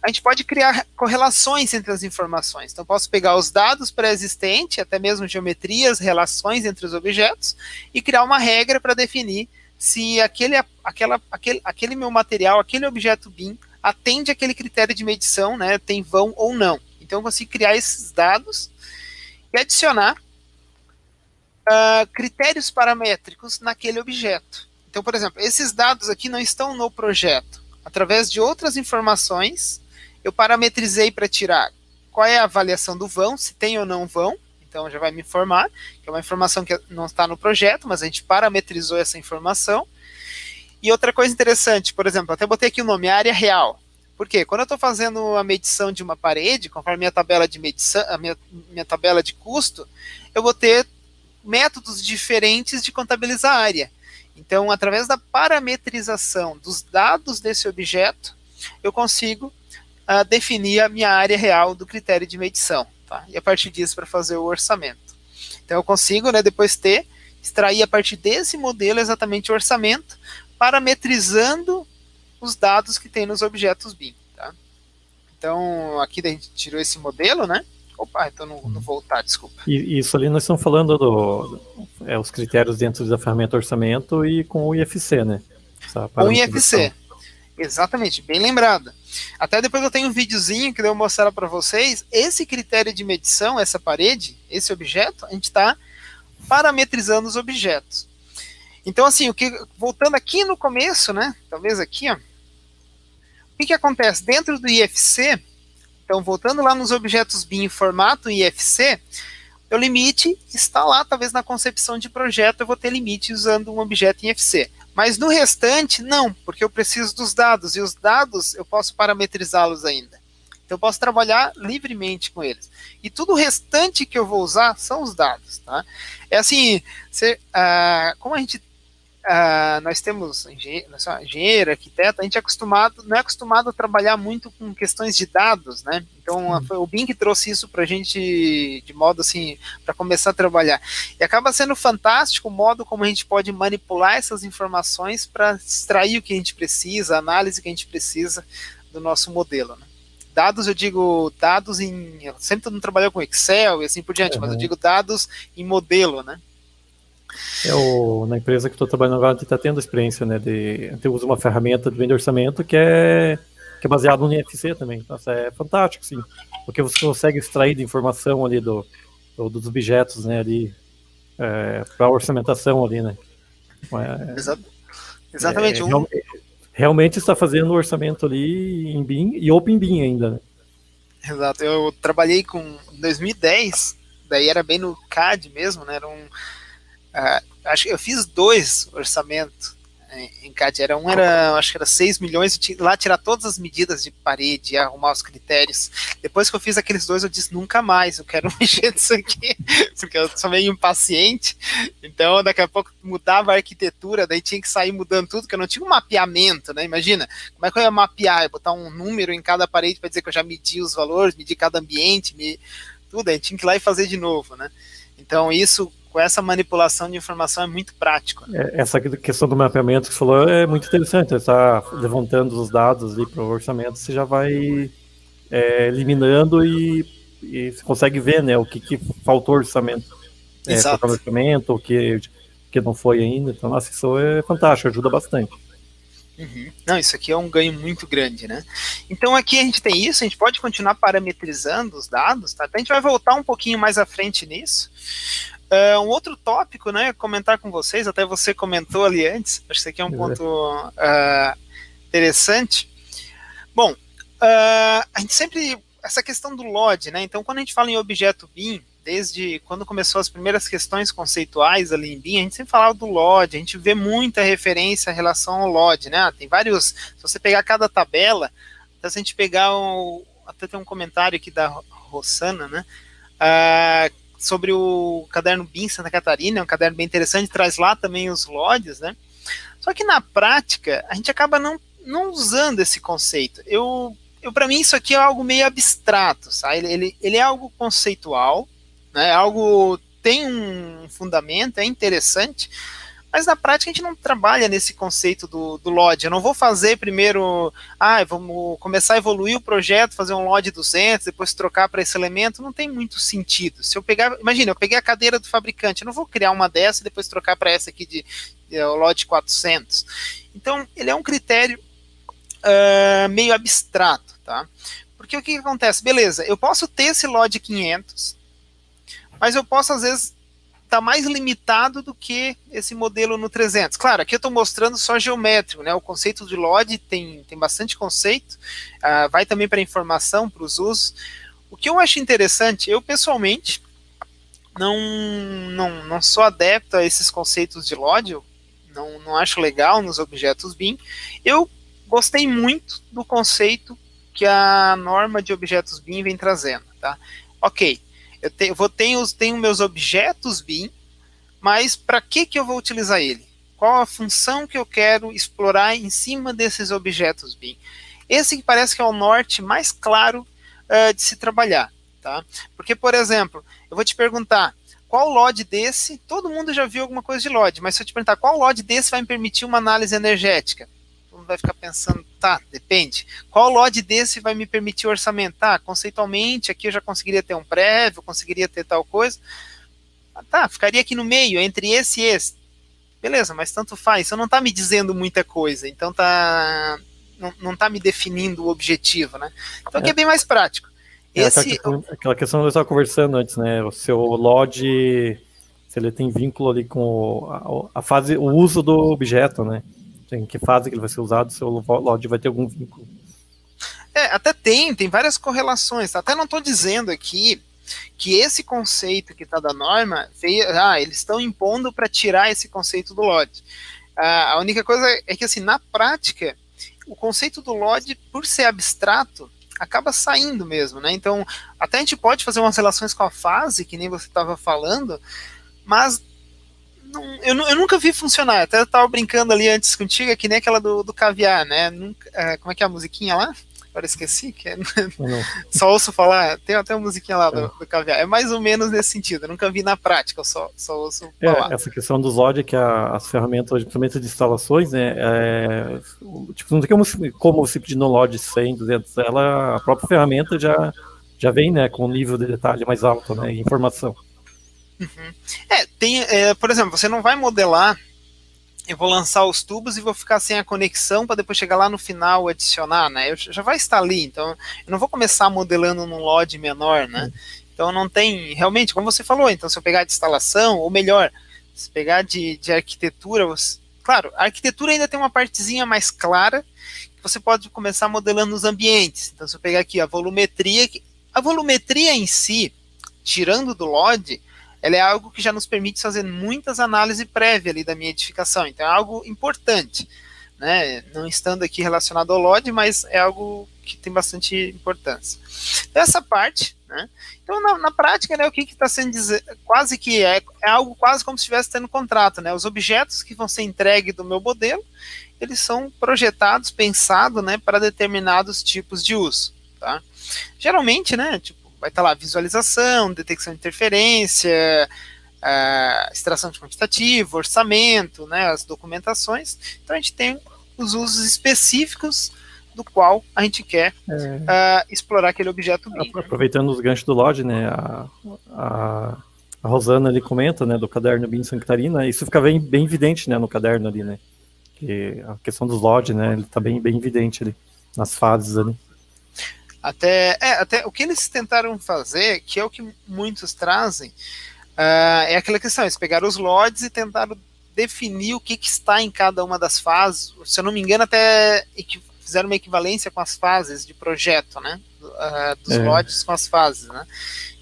A gente pode criar correlações entre as informações. Então, posso pegar os dados pré-existentes, até mesmo geometrias, relações entre os objetos, e criar uma regra para definir se aquele meu material, aquele objeto BIM, atende aquele critério de medição, né, tem vão ou não. Então, eu consigo criar esses dados e adicionar critérios paramétricos naquele objeto. Então, por exemplo, esses dados aqui não estão no projeto. Através de outras informações, eu parametrizei para tirar qual é a avaliação do vão, se tem ou não vão. Então, já vai me informar, que é uma informação que não está no projeto, mas a gente parametrizou essa informação. E outra coisa interessante, por exemplo, até botei aqui o nome, área real. Por quê? Quando eu estou fazendo a medição de uma parede, conforme a minha tabela de medição, a minha tabela de custo, eu vou ter métodos diferentes de contabilizar a área. Então, através da parametrização dos dados desse objeto, eu consigo definir a minha área real do critério de medição. Tá? E a partir disso, para fazer o orçamento. Então, eu consigo, né, depois extrair a partir desse modelo exatamente o orçamento, parametrizando os dados que tem nos objetos BIM. Tá? Então, aqui a gente tirou esse modelo, né? Opa, então não voltar, desculpa. E isso ali nós estamos falando os critérios dentro da ferramenta orçamento e com o IFC, né? Com o IFC, exatamente, bem lembrado. Até depois eu tenho um videozinho que eu vou mostrar para vocês. Esse critério de medição, essa parede, esse objeto, a gente está parametrizando os objetos. Então, assim, voltando aqui no começo, né? Talvez aqui, ó. O que acontece? Dentro do IFC, então, voltando lá nos objetos BIM em formato IFC, o limite está lá, talvez na concepção de projeto eu vou ter limite usando um objeto em IFC. Mas no restante, não, porque eu preciso dos dados, e os dados eu posso parametrizá-los ainda. Então, eu posso trabalhar livremente com eles. E tudo o restante que eu vou usar são os dados. Tá? É assim, como a gente nós temos engenheiro, arquiteto, a gente não é acostumado a trabalhar muito com questões de dados, né? Então foi o BIM que trouxe isso para a gente de modo assim, para começar a trabalhar. E acaba sendo fantástico o modo como a gente pode manipular essas informações para extrair o que a gente precisa, a análise que a gente precisa do nosso modelo, né? Dados, eu digo dados eu sempre não trabalhou com Excel e assim por diante, mas eu digo dados em modelo, né? Na empresa que estou trabalhando agora, a gente está tendo experiência, né, a gente usa uma ferramenta de orçamento que é baseado no IFC também. Nossa, é fantástico, sim, porque você consegue extrair de informação ali dos objetos, né, ali, para orçamentação ali, né. Exatamente. Realmente está fazendo o orçamento ali em BIM e OpenBIM ainda, né. Exato. Eu trabalhei em 2010, daí era bem no CAD mesmo, né, acho que eu fiz 2 orçamentos em CAD. Acho que era 6 milhões, lá tirar todas as medidas de parede, arrumar os critérios. Depois que eu fiz aqueles 2, eu disse, nunca mais, eu quero mexer nisso aqui, porque eu sou meio impaciente. Então, daqui a pouco mudava a arquitetura, daí tinha que sair mudando tudo, porque eu não tinha um mapeamento, né? Imagina, como é que eu ia mapear? Botar um número em cada parede para dizer que eu já medi os valores, medi cada ambiente, tudo, aí tinha que ir lá e fazer de novo, né? Então, isso, com essa manipulação de informação, é muito prático. Né? Essa questão do mapeamento que você falou é muito interessante. Você está levantando os dados ali para o orçamento, você já vai eliminando e você consegue ver, né, o que faltou orçamento. Faltou orçamento, o que não foi ainda. Então, nossa, isso é fantástico, ajuda bastante. Uhum. Não, isso aqui é um ganho muito grande, né? Então aqui a gente tem isso, a gente pode continuar parametrizando os dados, tá? Até a gente vai voltar um pouquinho mais à frente nisso. Um outro tópico, né, comentar com vocês, até você comentou ali antes, acho que isso aqui é um ponto interessante. Bom, a gente sempre, essa questão do LOD, né, então quando a gente fala em objeto BIM, desde quando começou as primeiras questões conceituais ali em BIM, a gente sempre falava do LOD, a gente vê muita referência em relação ao LOD, né, tem vários, se você pegar cada tabela, até se a gente pegar, até tem um comentário aqui da Rossana, né, sobre o caderno BIM Santa Catarina, é um caderno bem interessante, traz lá também os LODs, né? Só que na prática, a gente acaba não usando esse conceito. Para mim, isso aqui é algo meio abstrato, sabe? Ele é algo conceitual, né? Algo tem um fundamento, é interessante, mas na prática a gente não trabalha nesse conceito do LOD. Eu não vou fazer primeiro, vamos começar a evoluir o projeto, fazer um LOD 200, depois trocar para esse elemento, não tem muito sentido. Se eu pegar, imagina, eu peguei a cadeira do fabricante, eu não vou criar uma dessa e depois trocar para essa aqui de LOD 400. Então, ele é um critério meio abstrato, tá? Porque o que acontece? Beleza, eu posso ter esse LOD 500, mas eu posso, às vezes, está mais limitado do que esse modelo no 300. Claro, aqui eu estou mostrando só geométrico, né? O conceito de LOD tem bastante conceito, vai também para a informação, para os usos. O que eu acho interessante, eu pessoalmente não sou adepto a esses conceitos de LOD, eu não acho legal nos objetos BIM. Eu gostei muito do conceito que a norma de objetos BIM vem trazendo, tá? Ok, eu tenho meus objetos BIM, mas para que eu vou utilizar ele? Qual a função que eu quero explorar em cima desses objetos BIM? Esse que parece que é o norte mais claro de se trabalhar, tá? Porque, por exemplo, eu vou te perguntar, qual LOD desse, todo mundo já viu alguma coisa de LOD, mas se eu te perguntar qual LOD desse vai me permitir uma análise energética, todo mundo vai ficar pensando, tá, depende. Qual LOD desse vai me permitir orçamentar? Conceitualmente, aqui eu já conseguiria ter um prévio, conseguiria ter tal coisa. Tá, ficaria aqui no meio, entre esse e esse. Beleza, mas tanto faz, isso não está me dizendo muita coisa, então não está me definindo o objetivo, né? Então aqui é bem mais prático. Aquela questão que eu estava conversando antes, né? O seu LOD, se ele tem vínculo ali com a fase, o uso do objeto, né? Em que fase que ele vai ser usado, o seu LOD vai ter algum vínculo. Até tem várias correlações. Tá? Até não estou dizendo aqui que esse conceito que está da norma, eles estão impondo para tirar esse conceito do LOD. A única coisa é que, assim, na prática, o conceito do LOD, por ser abstrato, acaba saindo mesmo, né? Então, até a gente pode fazer umas relações com a fase, que nem você estava falando, mas eu nunca vi funcionar. Até eu tava brincando ali antes contigo, é que nem aquela do caviar, né? Como é que é a musiquinha lá? Agora esqueci, que é... só ouço falar, tem até uma musiquinha lá do caviar. É mais ou menos nesse sentido, eu nunca vi na prática, eu só ouço falar. Essa questão dos LOD, que as ferramentas, principalmente de instalações, né, tipo, não tem como você pedir no LOD 100, 200, a própria ferramenta já vem, né, com um nível de detalhe mais alto, né, informação. Uhum. Por exemplo, você não vai modelar, eu vou lançar os tubos e vou ficar sem a conexão para depois chegar lá no final adicionar, né? Já vai estar ali, então eu não vou começar modelando num LOD menor, né? Então não tem, realmente, como você falou, então se eu pegar de instalação, ou melhor, se pegar de arquitetura, claro, a arquitetura ainda tem uma partezinha mais clara, que você pode começar modelando nos ambientes. Então se eu pegar aqui a volumetria em si, tirando do LOD, ela é algo que já nos permite fazer muitas análises prévias ali da minha edificação. Então é algo importante, né? Não estando aqui relacionado ao LOD, mas é algo que tem bastante importância. Então, essa parte, né? Então na prática, né, o que está sendo quase que é algo quase como se estivesse tendo contrato, né? Os objetos que vão ser entregues do meu modelo, eles são projetados, pensados, né, para determinados tipos de uso, tá? Geralmente, né, tipo, vai estar lá visualização, detecção de interferência, extração de quantitativo, orçamento, né, as documentações. Então a gente tem os usos específicos do qual a gente quer explorar aquele objeto BIM. Aproveitando os ganchos do LOD, né, a Rosana ali comenta, né, do caderno BIM Santa Catarina, isso fica bem evidente, né, no caderno ali, né, que a questão dos LOD, né, ele está bem evidente ali, nas fases ali. Até o que eles tentaram fazer, que é o que muitos trazem, é aquela questão, eles pegaram os LODs e tentaram definir o que está em cada uma das fases. Se eu não me engano, até fizeram uma equivalência com as fases de projeto, né? Dos LODs com as fases, né?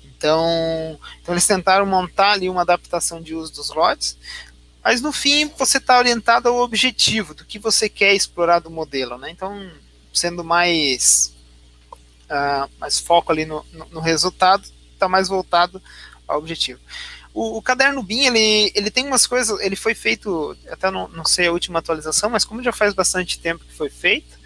Então eles tentaram montar ali uma adaptação de uso dos LODs, mas no fim você está orientado ao objetivo, do que você quer explorar do modelo, né? Então, sendo mais foco ali no resultado, está mais voltado ao objetivo. O caderno BIM, ele tem umas coisas, ele foi feito, até não sei a última atualização, mas como já faz bastante tempo que foi feito,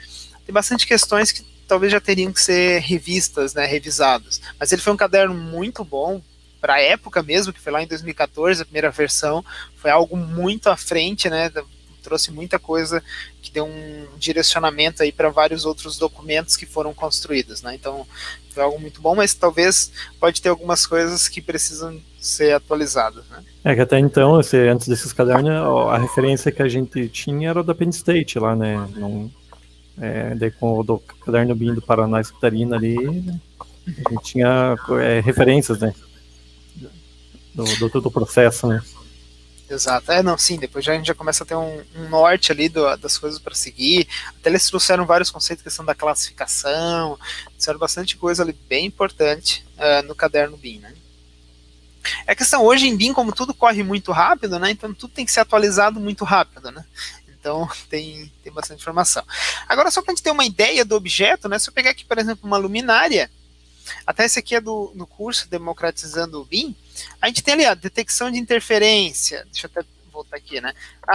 tem bastante questões que talvez já teriam que ser revistas, né, revisadas. Mas ele foi um caderno muito bom, para a época mesmo, que foi lá em 2014, a primeira versão, foi algo muito à frente, né, trouxe muita coisa que deu um direcionamento aí para vários outros documentos que foram construídos, né? Então foi algo muito bom, mas talvez pode ter algumas coisas que precisam ser atualizadas, né? Que até então, antes desses cadernos, a referência que a gente tinha era o da Penn State lá, né? Daí com o do caderno BIM do Paraná e Santa Catarina ali, a gente tinha referências, né? Do processo, né? Exato, não, sim, depois a gente já começa a ter um norte ali das coisas para seguir. Até eles trouxeram vários conceitos, questão da classificação, trouxeram bastante coisa ali bem importante no caderno BIM, né? É a questão, hoje em BIM, como tudo corre muito rápido, né? Então tudo tem que ser atualizado muito rápido, né? Então tem bastante informação. Agora, só para a gente ter uma ideia do objeto, né? Se eu pegar aqui, por exemplo, uma luminária, até esse aqui é do curso Democratizando o BIM, a gente tem ali a detecção de interferência. Deixa eu até voltar aqui, né?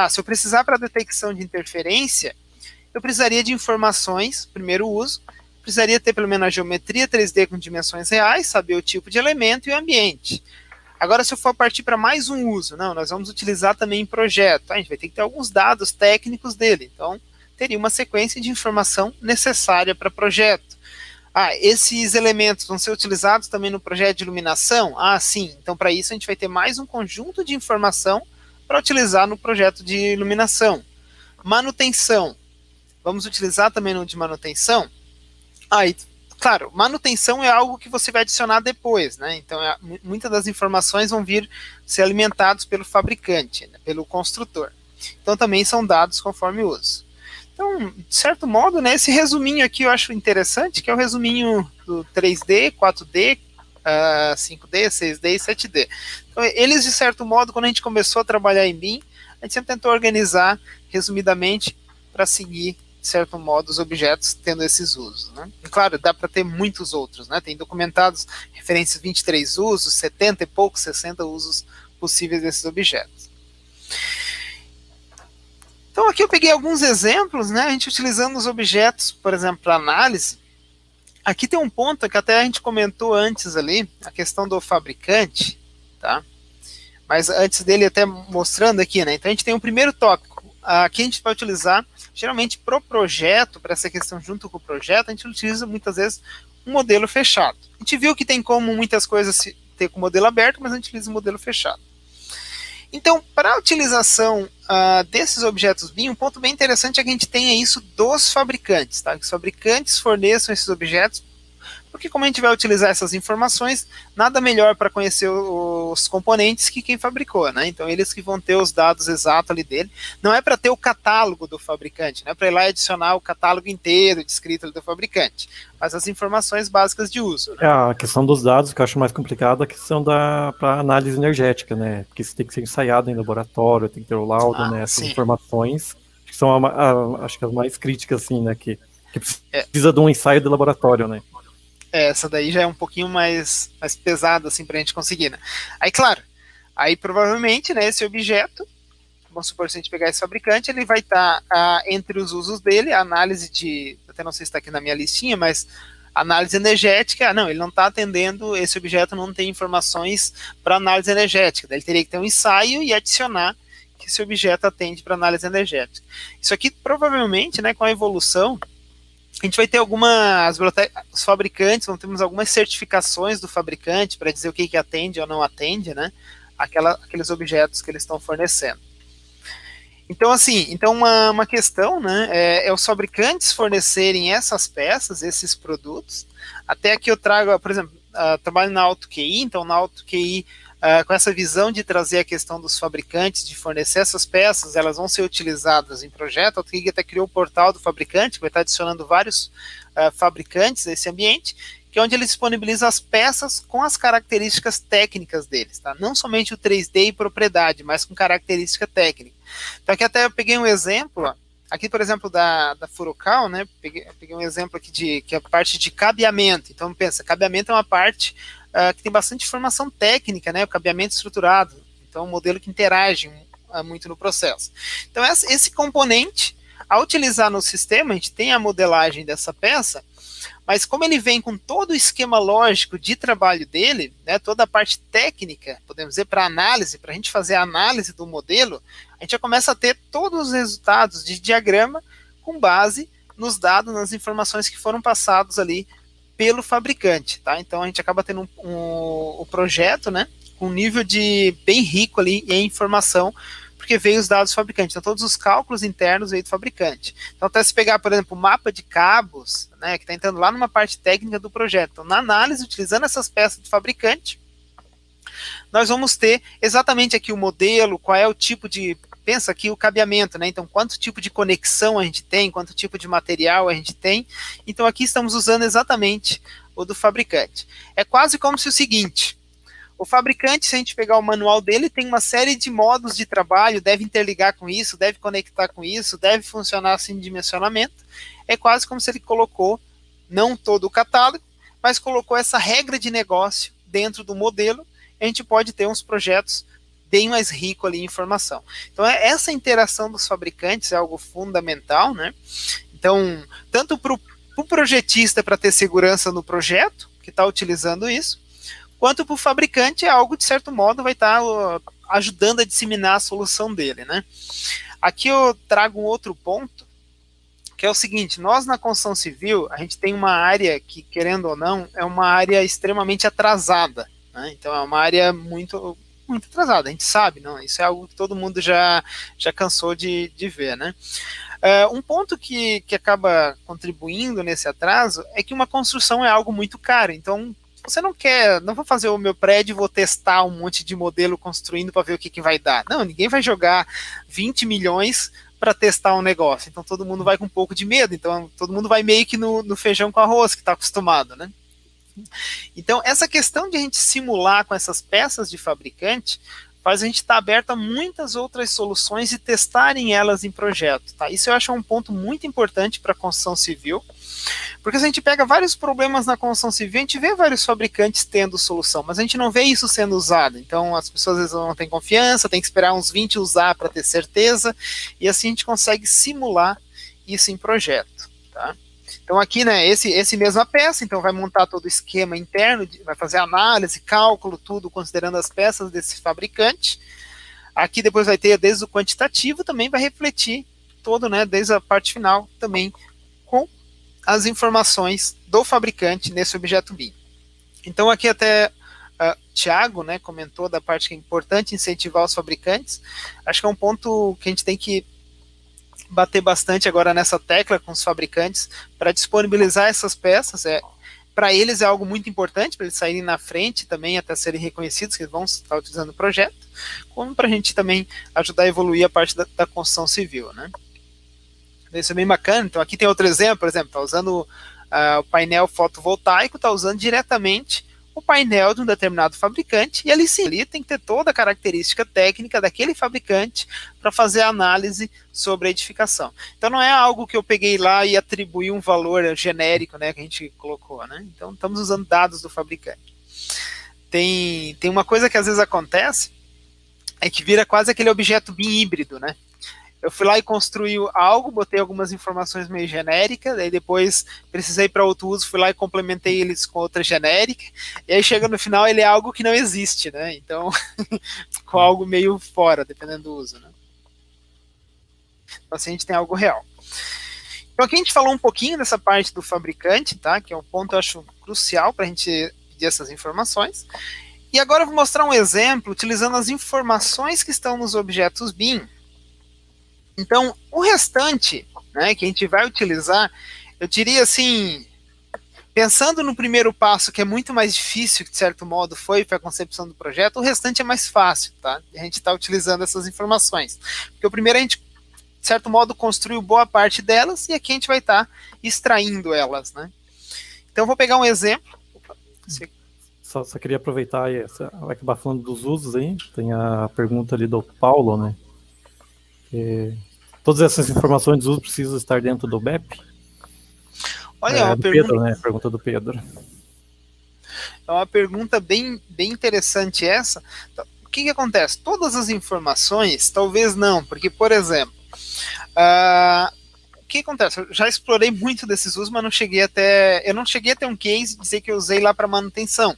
Se eu precisar para detecção de interferência, eu precisaria de informações, primeiro uso, precisaria ter pelo menos a geometria 3D com dimensões reais, saber o tipo de elemento e o ambiente. Agora, se eu for partir para mais um uso, nós vamos utilizar também em projeto. A gente vai ter que ter alguns dados técnicos dele. Então, teria uma sequência de informação necessária para projeto. Esses elementos vão ser utilizados também no projeto de iluminação? Sim. Então, para isso, a gente vai ter mais um conjunto de informação para utilizar no projeto de iluminação. Manutenção. Vamos utilizar também no de manutenção? Claro, manutenção é algo que você vai adicionar depois, né? Então, muitas das informações vão ser alimentadas pelo fabricante, né? Pelo construtor. Então, também são dados conforme o uso. Então, de certo modo, né, esse resuminho aqui eu acho interessante, que é o resuminho do 3D, 4D, 5D, 6D e 7D. Então, eles, de certo modo, quando a gente começou a trabalhar em BIM, a gente sempre tentou organizar, resumidamente, para seguir, de certo modo, os objetos tendo esses usos, né? E, claro, dá para ter muitos outros, né? Tem documentados referências 23 usos, 70 e poucos, 60 usos possíveis desses objetos. Então aqui eu peguei alguns exemplos, né, a gente utilizando os objetos, por exemplo, para análise. Aqui tem um ponto que até a gente comentou antes ali, a questão do fabricante, tá? Mas antes dele até mostrando aqui, né, então a gente tem o primeiro tópico, aqui a gente vai utilizar, geralmente para o projeto, para essa questão junto com o projeto, a gente utiliza muitas vezes um modelo fechado. A gente viu que tem como muitas coisas ter com modelo aberto, mas a gente utiliza o modelo fechado. Então, para a utilização desses objetos BIM, um ponto bem interessante é que a gente tenha isso dos fabricantes, tá? Que os fabricantes forneçam esses objetos, porque como a gente vai utilizar essas informações, nada melhor para conhecer os componentes que quem fabricou, né? Então, eles que vão ter os dados exatos ali dele. Não é para ter o catálogo do fabricante, não é para ir lá e adicionar o catálogo inteiro descrito do fabricante, mas as informações básicas de uso, né? A questão dos dados, que eu acho mais complicado, é a questão para análise energética, né? Porque isso tem que ser ensaiado em laboratório, tem que ter o laudo, né? Essas informações que são, acho que as mais críticas, assim, né? Que precisa de um ensaio de laboratório, né? Essa daí já é um pouquinho mais pesada, assim, pra gente conseguir, né? Aí, claro, aí provavelmente, né, esse objeto, vamos supor, se a gente pegar esse fabricante, ele vai estar entre os usos dele, a análise de, até não sei se está aqui na minha listinha, mas análise energética, não, ele não está atendendo, esse objeto não tem informações para análise energética, daí ele teria que ter um ensaio e adicionar que esse objeto atende para análise energética. Isso aqui, provavelmente, né, com a evolução, a gente vai ter os fabricantes, temos algumas certificações do fabricante para dizer o que atende ou não atende, né? Aqueles objetos que eles estão fornecendo. Então, assim, uma questão, né, é os fabricantes fornecerem essas peças, esses produtos. Até aqui eu trago, por exemplo, trabalho na AutoQI, então na AutoQI, com essa visão de trazer a questão dos fabricantes, de fornecer essas peças, elas vão ser utilizadas em projeto. A AutoQI até criou o portal do fabricante, que vai estar adicionando vários fabricantes a esse ambiente, que é onde ele disponibiliza as peças com as características técnicas deles, tá? Não somente o 3D e propriedade, mas com característica técnica. Então aqui até eu peguei um exemplo, ó. Aqui, por exemplo, da Furukawa, né? Peguei um exemplo aqui que é a parte de cabeamento. Então, pensa, cabeamento é uma parte que tem bastante informação técnica, né? O cabeamento estruturado. Então, um modelo que interage muito no processo. Então, esse componente, ao utilizar no sistema, a gente tem a modelagem dessa peça, mas como ele vem com todo o esquema lógico de trabalho dele, né, toda a parte técnica, podemos dizer, para análise, para a gente fazer a análise do modelo, a gente já começa a ter todos os resultados de diagrama com base nos dados, nas informações que foram passados ali pelo fabricante, tá? Então a gente acaba tendo um projeto, né, com um nível de bem rico ali em informação, porque veio os dados do fabricante. Então todos os cálculos internos veio do fabricante. Então até se pegar, por exemplo, o mapa de cabos, né, que está entrando lá numa parte técnica do projeto. Então, na análise, utilizando essas peças do fabricante, nós vamos ter exatamente aqui o modelo, qual é o tipo de, pensa aqui o cabeamento, né? Então, quanto tipo de conexão a gente tem, quanto tipo de material a gente tem. Então, aqui estamos usando exatamente o do fabricante. É quase como se o seguinte: o fabricante, se a gente pegar o manual dele, tem uma série de modos de trabalho, deve interligar com isso, deve conectar com isso, deve funcionar assim de dimensionamento. É quase como se ele colocou, não todo o catálogo, mas colocou essa regra de negócio dentro do modelo. A gente pode ter uns projetos bem mais ricos ali em informação. Então, essa interação dos fabricantes é algo fundamental, né? Então, tanto para o projetista, para ter segurança no projeto, que está utilizando isso, quanto para o fabricante é algo, de certo modo, vai estar ajudando a disseminar a solução dele, né? Aqui eu trago um outro ponto, que é o seguinte: nós na construção civil, a gente tem uma área que, querendo ou não, é uma área extremamente atrasada, né? Então é uma área muito atrasada, a gente sabe, não? Isso é algo que todo mundo já cansou de ver, né? Um ponto que acaba contribuindo nesse atraso é que uma construção é algo muito caro. Então, você não vou fazer o meu prédio e vou testar um monte de modelo construindo para ver o que vai dar. Não, ninguém vai jogar 20 milhões para testar um negócio. Então todo mundo vai com um pouco de medo. Então todo mundo vai meio que no feijão com arroz, que está acostumado, né? Então essa questão de a gente simular com essas peças de fabricante faz a gente estar aberto a muitas outras soluções e testarem elas em projeto. Tá? Isso eu acho um ponto muito importante para a construção civil, porque se a gente pega vários problemas na construção civil, a gente vê vários fabricantes tendo solução, mas a gente não vê isso sendo usado. Então as pessoas às vezes não têm confiança, tem que esperar uns 20 usar para ter certeza, e assim a gente consegue simular isso em projeto. Tá? Então aqui, né, esse mesma peça, então vai montar todo o esquema interno, vai fazer análise, cálculo, tudo considerando as peças desse fabricante. Aqui depois vai ter desde o quantitativo, também vai refletir todo, né, desde a parte final, também com as informações do fabricante nesse objeto BIM. Então aqui até Thiago, né, comentou da parte que é importante incentivar os fabricantes. Acho que é um ponto que a gente tem que bater bastante agora nessa tecla com os fabricantes para disponibilizar essas peças. Para eles é algo muito importante, para eles saírem na frente também, até serem reconhecidos que eles vão estar utilizando o projeto, como para a gente também ajudar a evoluir a parte da construção civil, né? Isso é bem bacana. Então aqui tem outro exemplo, por exemplo, está usando o painel fotovoltaico, está usando diretamente o painel de um determinado fabricante, e ali sim, ali tem que ter toda a característica técnica daquele fabricante para fazer a análise sobre a edificação. Então não é algo que eu peguei lá e atribuí um valor genérico, né, que a gente colocou, né? Então estamos usando dados do fabricante. Tem uma coisa que às vezes acontece, é que vira quase aquele objeto BIM híbrido, né? Eu fui lá e construí algo, botei algumas informações meio genéricas, aí depois precisei para outro uso, fui lá e complementei eles com outra genérica, e aí chega no final ele é algo que não existe, né? Então, com algo meio fora, dependendo do uso, né? Então assim a gente tem algo real. Então aqui a gente falou um pouquinho dessa parte do fabricante, tá? Que é um ponto eu acho crucial para a gente pedir essas informações. E agora eu vou mostrar um exemplo utilizando as informações que estão nos objetos BIM. Então, o restante, né, que a gente vai utilizar, eu diria assim, pensando no primeiro passo, que é muito mais difícil, que de certo modo foi para a concepção do projeto, o restante é mais fácil, tá? A gente está utilizando essas informações. Porque o primeiro a gente, de certo modo, construiu boa parte delas, e aqui a gente vai estar extraindo elas, né? Então, eu vou pegar um exemplo. Só queria aproveitar e vai acabar falando dos usos aí. Tem a pergunta ali do Paulo, né? Todas essas informações de uso precisam estar dentro do BEP? Olha, uma do pergunta... Pedro, né? Pergunta do Pedro. É uma pergunta bem interessante essa. Então, o que acontece? Todas as informações, talvez não, porque, por exemplo, o que acontece? Eu já explorei muito desses usos, mas eu não cheguei a ter um case de dizer que eu usei lá para manutenção.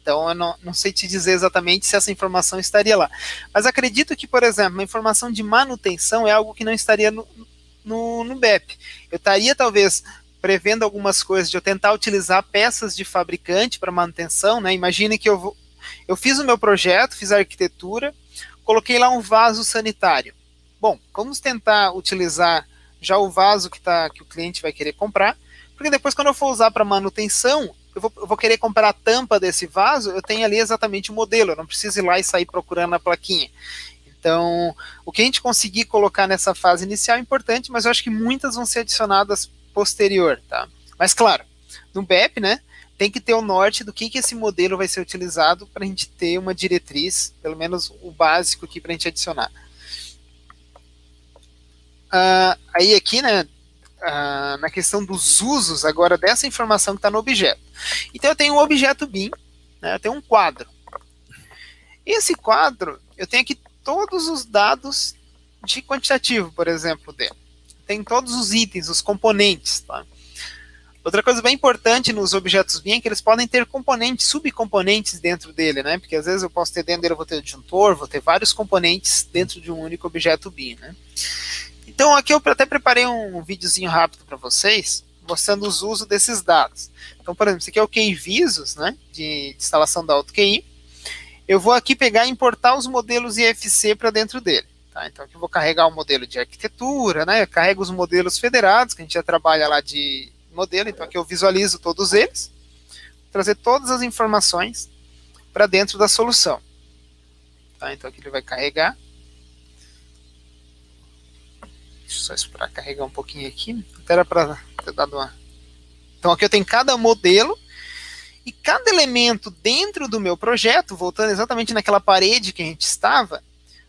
Então, eu não sei te dizer exatamente se essa informação estaria lá. Mas acredito que, por exemplo, uma informação de manutenção é algo que não estaria no BEP. Eu estaria, talvez, prevendo algumas coisas de eu tentar utilizar peças de fabricante para manutenção, né? Imagine que eu fiz o meu projeto, fiz a arquitetura, coloquei lá um vaso sanitário. Bom, vamos tentar utilizar já o vaso que o cliente vai querer comprar, porque depois, quando eu for usar para manutenção, eu vou querer comprar a tampa desse vaso, eu tenho ali exatamente o modelo, eu não preciso ir lá e sair procurando a plaquinha. Então, o que a gente conseguir colocar nessa fase inicial é importante, mas eu acho que muitas vão ser adicionadas posterior, tá? Mas claro, no BEP, né, tem que ter o norte do que esse modelo vai ser utilizado para a gente ter uma diretriz, pelo menos o básico aqui para a gente adicionar. Aí aqui, né, na questão dos usos agora dessa informação que está no objeto. Então eu tenho um objeto BIM, né, eu tenho um quadro. Esse quadro, eu tenho aqui todos os dados de quantitativo, por exemplo, dele. Tem todos os itens, os componentes. Tá? Outra coisa bem importante nos objetos BIM é que eles podem ter componentes, subcomponentes dentro dele, né? Porque às vezes eu posso ter dentro dele, eu vou ter o disjuntor, vou ter vários componentes dentro de um único objeto BIM, né? Então aqui eu até preparei um videozinho rápido para vocês, mostrando os usos desses dados. Então, por exemplo, esse aqui é o QI Visos, né, de instalação da AutoQI. Eu vou aqui pegar e importar os modelos IFC para dentro dele. Tá? Então aqui eu vou carregar o modelo de arquitetura, né, carrego os modelos federados, que a gente já trabalha lá de modelo, então aqui eu visualizo todos eles, trazer todas as informações para dentro da solução. Tá? Então aqui ele vai carregar. Deixa eu só esperar carregar um pouquinho aqui. Até era para ter dado uma... Então aqui eu tenho cada modelo E cada elemento dentro do meu projeto, voltando exatamente naquela parede que a gente estava,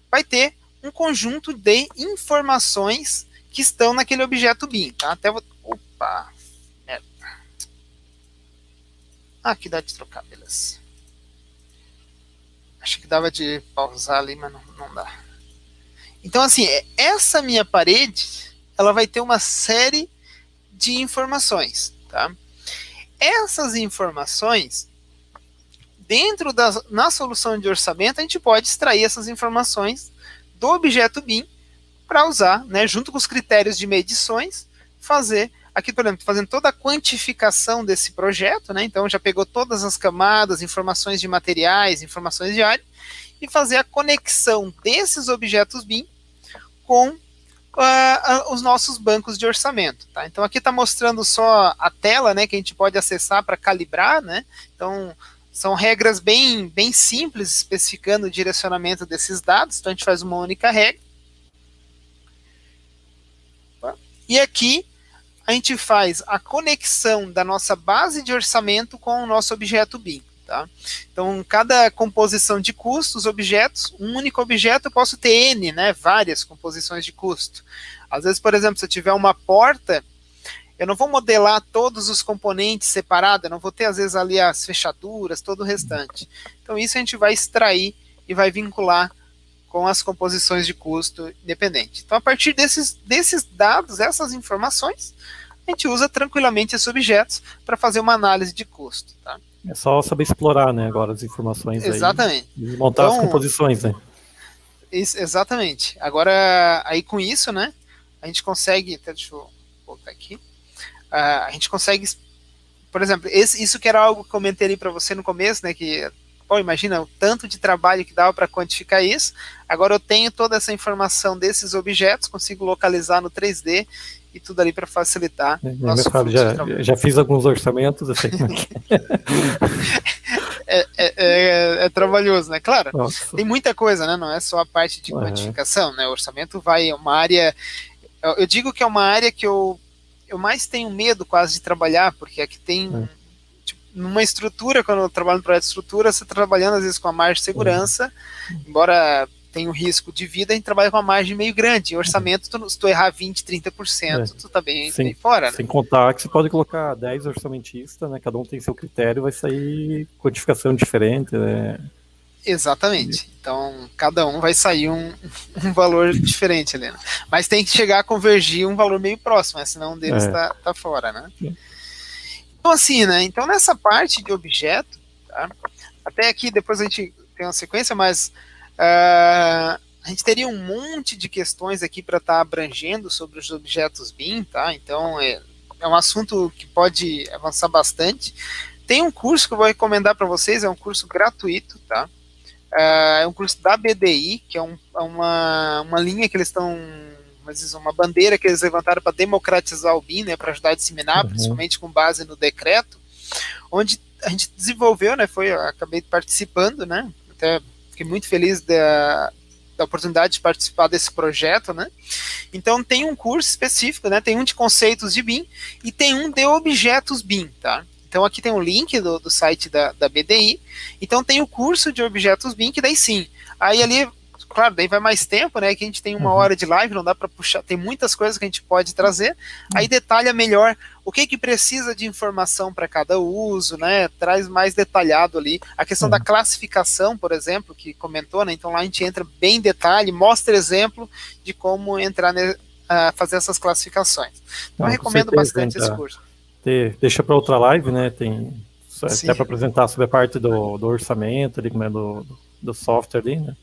vai ter um conjunto de informações que estão naquele objeto BIM, tá? Até vou... Opa! Merda. Ah, aqui dá de trocar, beleza. Acho que dava de pausar ali, mas não dá. Então, assim, essa minha parede, ela vai ter uma série de informações, tá? Essas informações, na solução de orçamento, a gente pode extrair essas informações do objeto BIM para usar, né, junto com os critérios de medições, fazer, aqui, por exemplo, fazendo toda a quantificação desse projeto, né, então já pegou todas as camadas, informações de materiais, informações de área, e fazer a conexão desses objetos BIM com os nossos bancos de orçamento. Tá? Então aqui está mostrando só a tela, né, que a gente pode acessar para calibrar, né? Então são regras bem simples, especificando o direcionamento desses dados. Então a gente faz uma única regra. E aqui a gente faz a conexão da nossa base de orçamento com o nosso objeto BIM. Tá? Então, cada composição de custos, objetos, um único objeto, eu posso ter N, né, várias composições de custo. Às vezes, por exemplo, se eu tiver uma porta, eu não vou modelar todos os componentes separados, eu não vou ter, às vezes, ali as fechaduras, todo o restante. Então, isso a gente vai extrair e vai vincular com as composições de custo independente. Então, a partir desses dados, essas informações, a gente usa tranquilamente esses objetos para fazer uma análise de custo, tá? É só saber explorar, né, agora as informações. Exatamente. Aí, e montar as composições, né? Exatamente. Agora, aí com isso, né, a gente consegue, deixa eu voltar aqui, a gente consegue, por exemplo, isso que era algo que eu comentei ali para você no começo, né, que, pô, imagina o tanto de trabalho que dava para quantificar isso. Agora eu tenho toda essa informação desses objetos, consigo localizar no 3D e tudo ali para facilitar. Nosso já fiz alguns orçamentos, eu sei como é que é trabalhoso, né? Claro, Nossa. Tem muita coisa, né? Não é só a parte de quantificação, né? O orçamento vai uma área... Eu digo que é uma área que eu mais tenho medo quase de trabalhar, porque aqui tem... Tipo, numa estrutura, quando eu trabalho no projeto de estrutura, você tá trabalhando às vezes com a margem de segurança, embora tenha um risco de vida, a gente trabalha com uma margem meio grande. Em orçamento, se tu errar 20%, 30%, tu tá bem fora, né? Sem contar que você pode colocar 10 orçamentistas, né? Cada um tem seu critério, vai sair codificação diferente, né? Exatamente. Então, cada um vai sair um valor diferente ali, né? Mas tem que chegar a convergir um valor meio próximo, né? Senão um deles tá fora, né? Então, assim, né? Então, nessa parte de objeto, tá? Até aqui, depois a gente tem uma sequência, mas a gente teria um monte de questões aqui para estar abrangendo sobre os objetos BIM, tá? Então, é um assunto que pode avançar bastante. Tem um curso que eu vou recomendar para vocês, é um curso gratuito, tá? É um curso da BDI, que é uma linha que eles estão, uma bandeira que eles levantaram para democratizar o BIM, né, para ajudar a disseminar, principalmente com base no decreto, onde a gente desenvolveu, né, acabei participando, né, até fiquei muito feliz da oportunidade de participar desse projeto, né. Então tem um curso específico, né, tem um de conceitos de BIM e tem um de objetos BIM, tá. Então aqui tem um link do site da BDI, então tem o curso de objetos BIM, que daí sim, aí ali, claro, daí vai mais tempo, né, que a gente tem 1 hora de live, não dá para puxar, tem muitas coisas que a gente pode trazer, aí detalha melhor o que precisa de informação para cada uso, né, traz mais detalhado ali, a questão da classificação, por exemplo, que comentou, né, então lá a gente entra bem em detalhe, mostra exemplo de como entrar, fazer essas classificações. Então eu recomendo bastante esse curso. Deixa para outra live, né? Tem até para apresentar sobre a parte do orçamento ali, como é do software ali, né?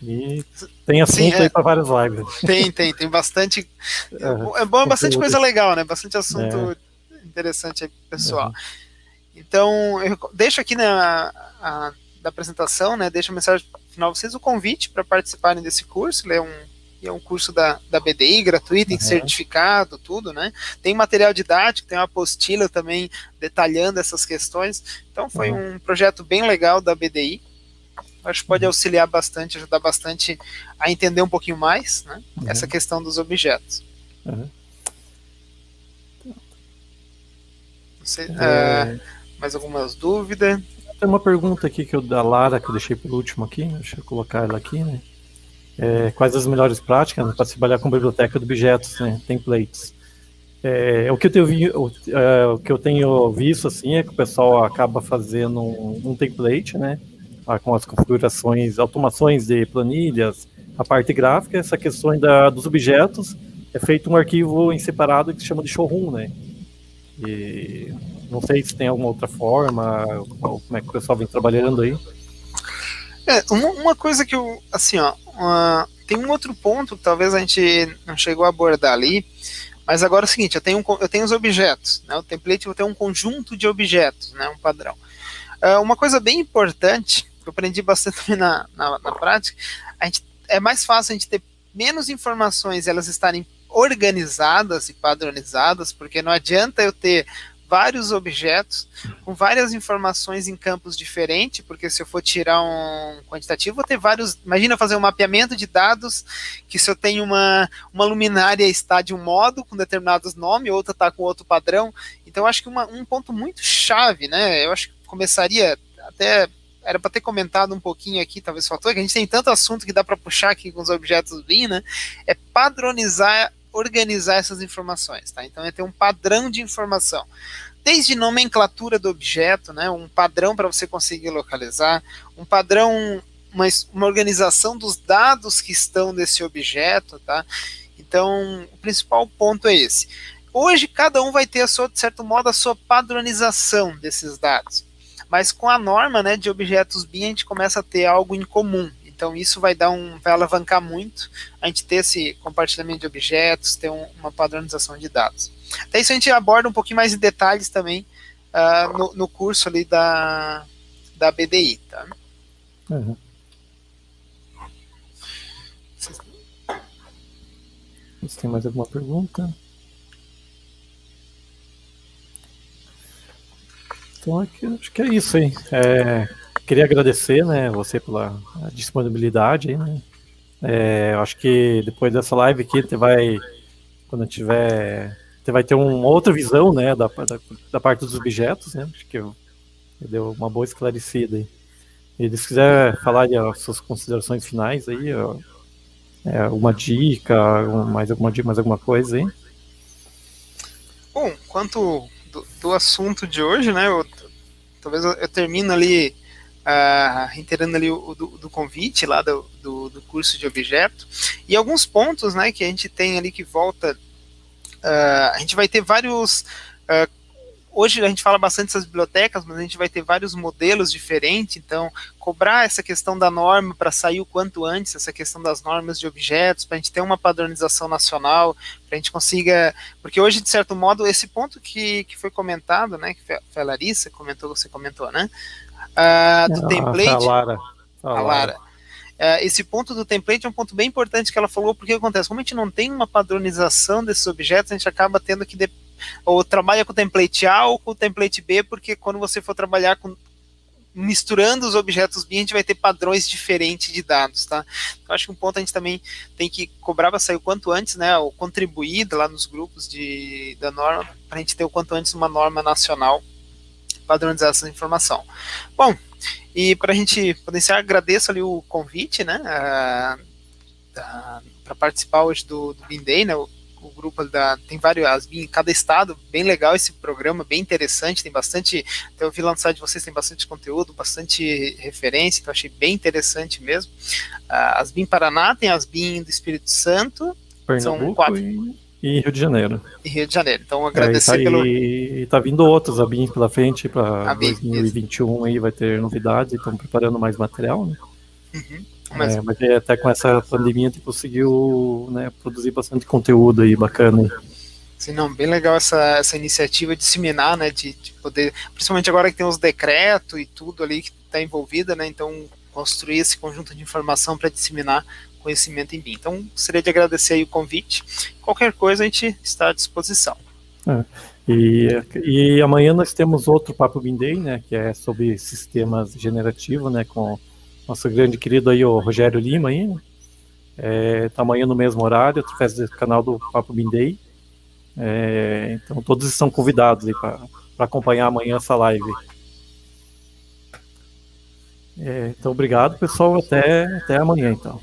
E tem assunto aí para várias lives. Tem bastante. É bom, bastante coisa legal, né? Bastante assunto interessante aí pro pessoal. Então, eu deixo aqui da apresentação, né? Deixo a mensagem final vocês o convite para participarem desse curso. Ele é um curso da BDI, gratuito, tem certificado, tudo, né? Tem material didático, tem uma apostila também detalhando essas questões. Então foi um projeto bem legal da BDI. Acho que pode auxiliar bastante, ajudar bastante a entender um pouquinho mais, né, essa questão dos objetos. Não sei, mais algumas dúvidas? Tem uma pergunta aqui da Lara, que eu deixei por último aqui, deixa eu colocar ela aqui, né? Quais as melhores práticas para trabalhar com biblioteca de objetos, né? Templates. O que eu tenho visto assim é que o pessoal acaba fazendo um template, né, com as configurações, automações de planilhas, a parte gráfica, essa questão dos objetos é feito um arquivo em separado que se chama de showroom, né? E não sei se tem alguma outra forma, como é que o pessoal vem trabalhando aí. Uma coisa que eu, assim, tem um outro ponto que talvez a gente não chegou a abordar ali. Mas agora é o seguinte, eu tenho os objetos, né? O template vai ter um conjunto de objetos, né? Um padrão. Uma coisa bem importante, que eu aprendi bastante também na prática, é mais fácil a gente ter menos informações e elas estarem organizadas e padronizadas, porque não adianta eu ter vários objetos com várias informações em campos diferentes, porque se eu for tirar um quantitativo, vou ter vários. Imagina fazer um mapeamento de dados que se eu tenho uma luminária está de um modo com determinados nomes, outra está com outro padrão. Então, eu acho que um ponto muito chave, né? Eu acho que começaria até. Era para ter comentado um pouquinho aqui, talvez faltou, que a gente tem tanto assunto que dá para puxar aqui com os objetos BIM, né? É padronizar, organizar essas informações, tá? Então é ter um padrão de informação, desde nomenclatura do objeto, né, um padrão para você conseguir localizar, um padrão, uma organização dos dados que estão nesse objeto, tá? Então o principal ponto é esse. Hoje cada um vai ter de certo modo a sua padronização desses dados, mas com a norma, né, de objetos BIM a gente começa a ter algo em comum. Então isso vai alavancar muito a gente ter esse compartilhamento de objetos, ter uma padronização de dados. Até isso a gente aborda um pouquinho mais de detalhes também no curso ali da BDI. Tá? Uhum. Você tem mais alguma pergunta? Então acho que é isso aí. Queria agradecer, né, você pela disponibilidade aí, né? Acho que depois dessa live aqui quando tiver, você vai ter uma outra visão, né, da parte dos objetos, né? Acho que deu uma boa esclarecida aí. E se quiser falar das suas considerações finais aí, alguma dica, mais alguma coisa aí. Bom, quanto do assunto de hoje, né, talvez eu termino ali reiterando ali do convite lá do curso de objeto, e alguns pontos, né, que a gente tem ali que volta, a gente vai ter vários, hoje a gente fala bastante dessas bibliotecas, mas a gente vai ter vários modelos diferentes, então cobrar essa questão da norma para sair o quanto antes, essa questão das normas de objetos, para a gente ter uma padronização nacional, para a gente consiga, porque hoje, de certo modo, esse ponto que foi comentado, né, que foi a Larissa, você comentou, né, do template, a Lara. Esse ponto do template é um ponto bem importante que ela falou, porque acontece, como a gente não tem uma padronização desses objetos, a gente acaba tendo que ou trabalha com o template A ou com o template B, porque quando você for trabalhar misturando os objetos BIM, a gente vai ter padrões diferentes de dados, tá? Então, acho que um ponto a gente também tem que cobrar para sair o quanto antes, né, ou contribuir lá nos grupos da norma, para a gente ter o quanto antes uma norma nacional padronizar essa informação. Bom, e para a gente poder iniciar, agradeço ali o convite, né, para participar hoje do BIM Day, né, o grupo tem vários, em cada estado, bem legal esse programa, bem interessante, tem bastante, até eu vi lá no site de vocês, tem bastante conteúdo, bastante referência, então achei bem interessante mesmo. As BIM Paraná, tem as BIM do Espírito Santo, Pernambuco são 4. E Rio de Janeiro. E Rio de Janeiro, então agradecer E tá vindo outros a BIM pela frente, para 2021 aí vai ter novidades, estão preparando mais material, né? Uhum. Mas até com essa pandemia a gente conseguiu, né, produzir bastante conteúdo aí bacana. Sim, não, bem legal essa iniciativa de disseminar, né, de poder, principalmente agora que tem os decretos e tudo ali que está envolvido, né, então construir esse conjunto de informação para disseminar conhecimento em BIM. Então, gostaria de agradecer aí o convite. Qualquer coisa a gente está à disposição. E amanhã nós temos outro Papo BIM Day, né, que é sobre sistemas generativos, né, com nosso grande querido aí, o Rogério Lima, aí, né? Tá amanhã no mesmo horário, através do canal do Papo BIM Day. Então todos estão convidados aí para acompanhar amanhã essa live. Então, obrigado, pessoal. Até amanhã, então.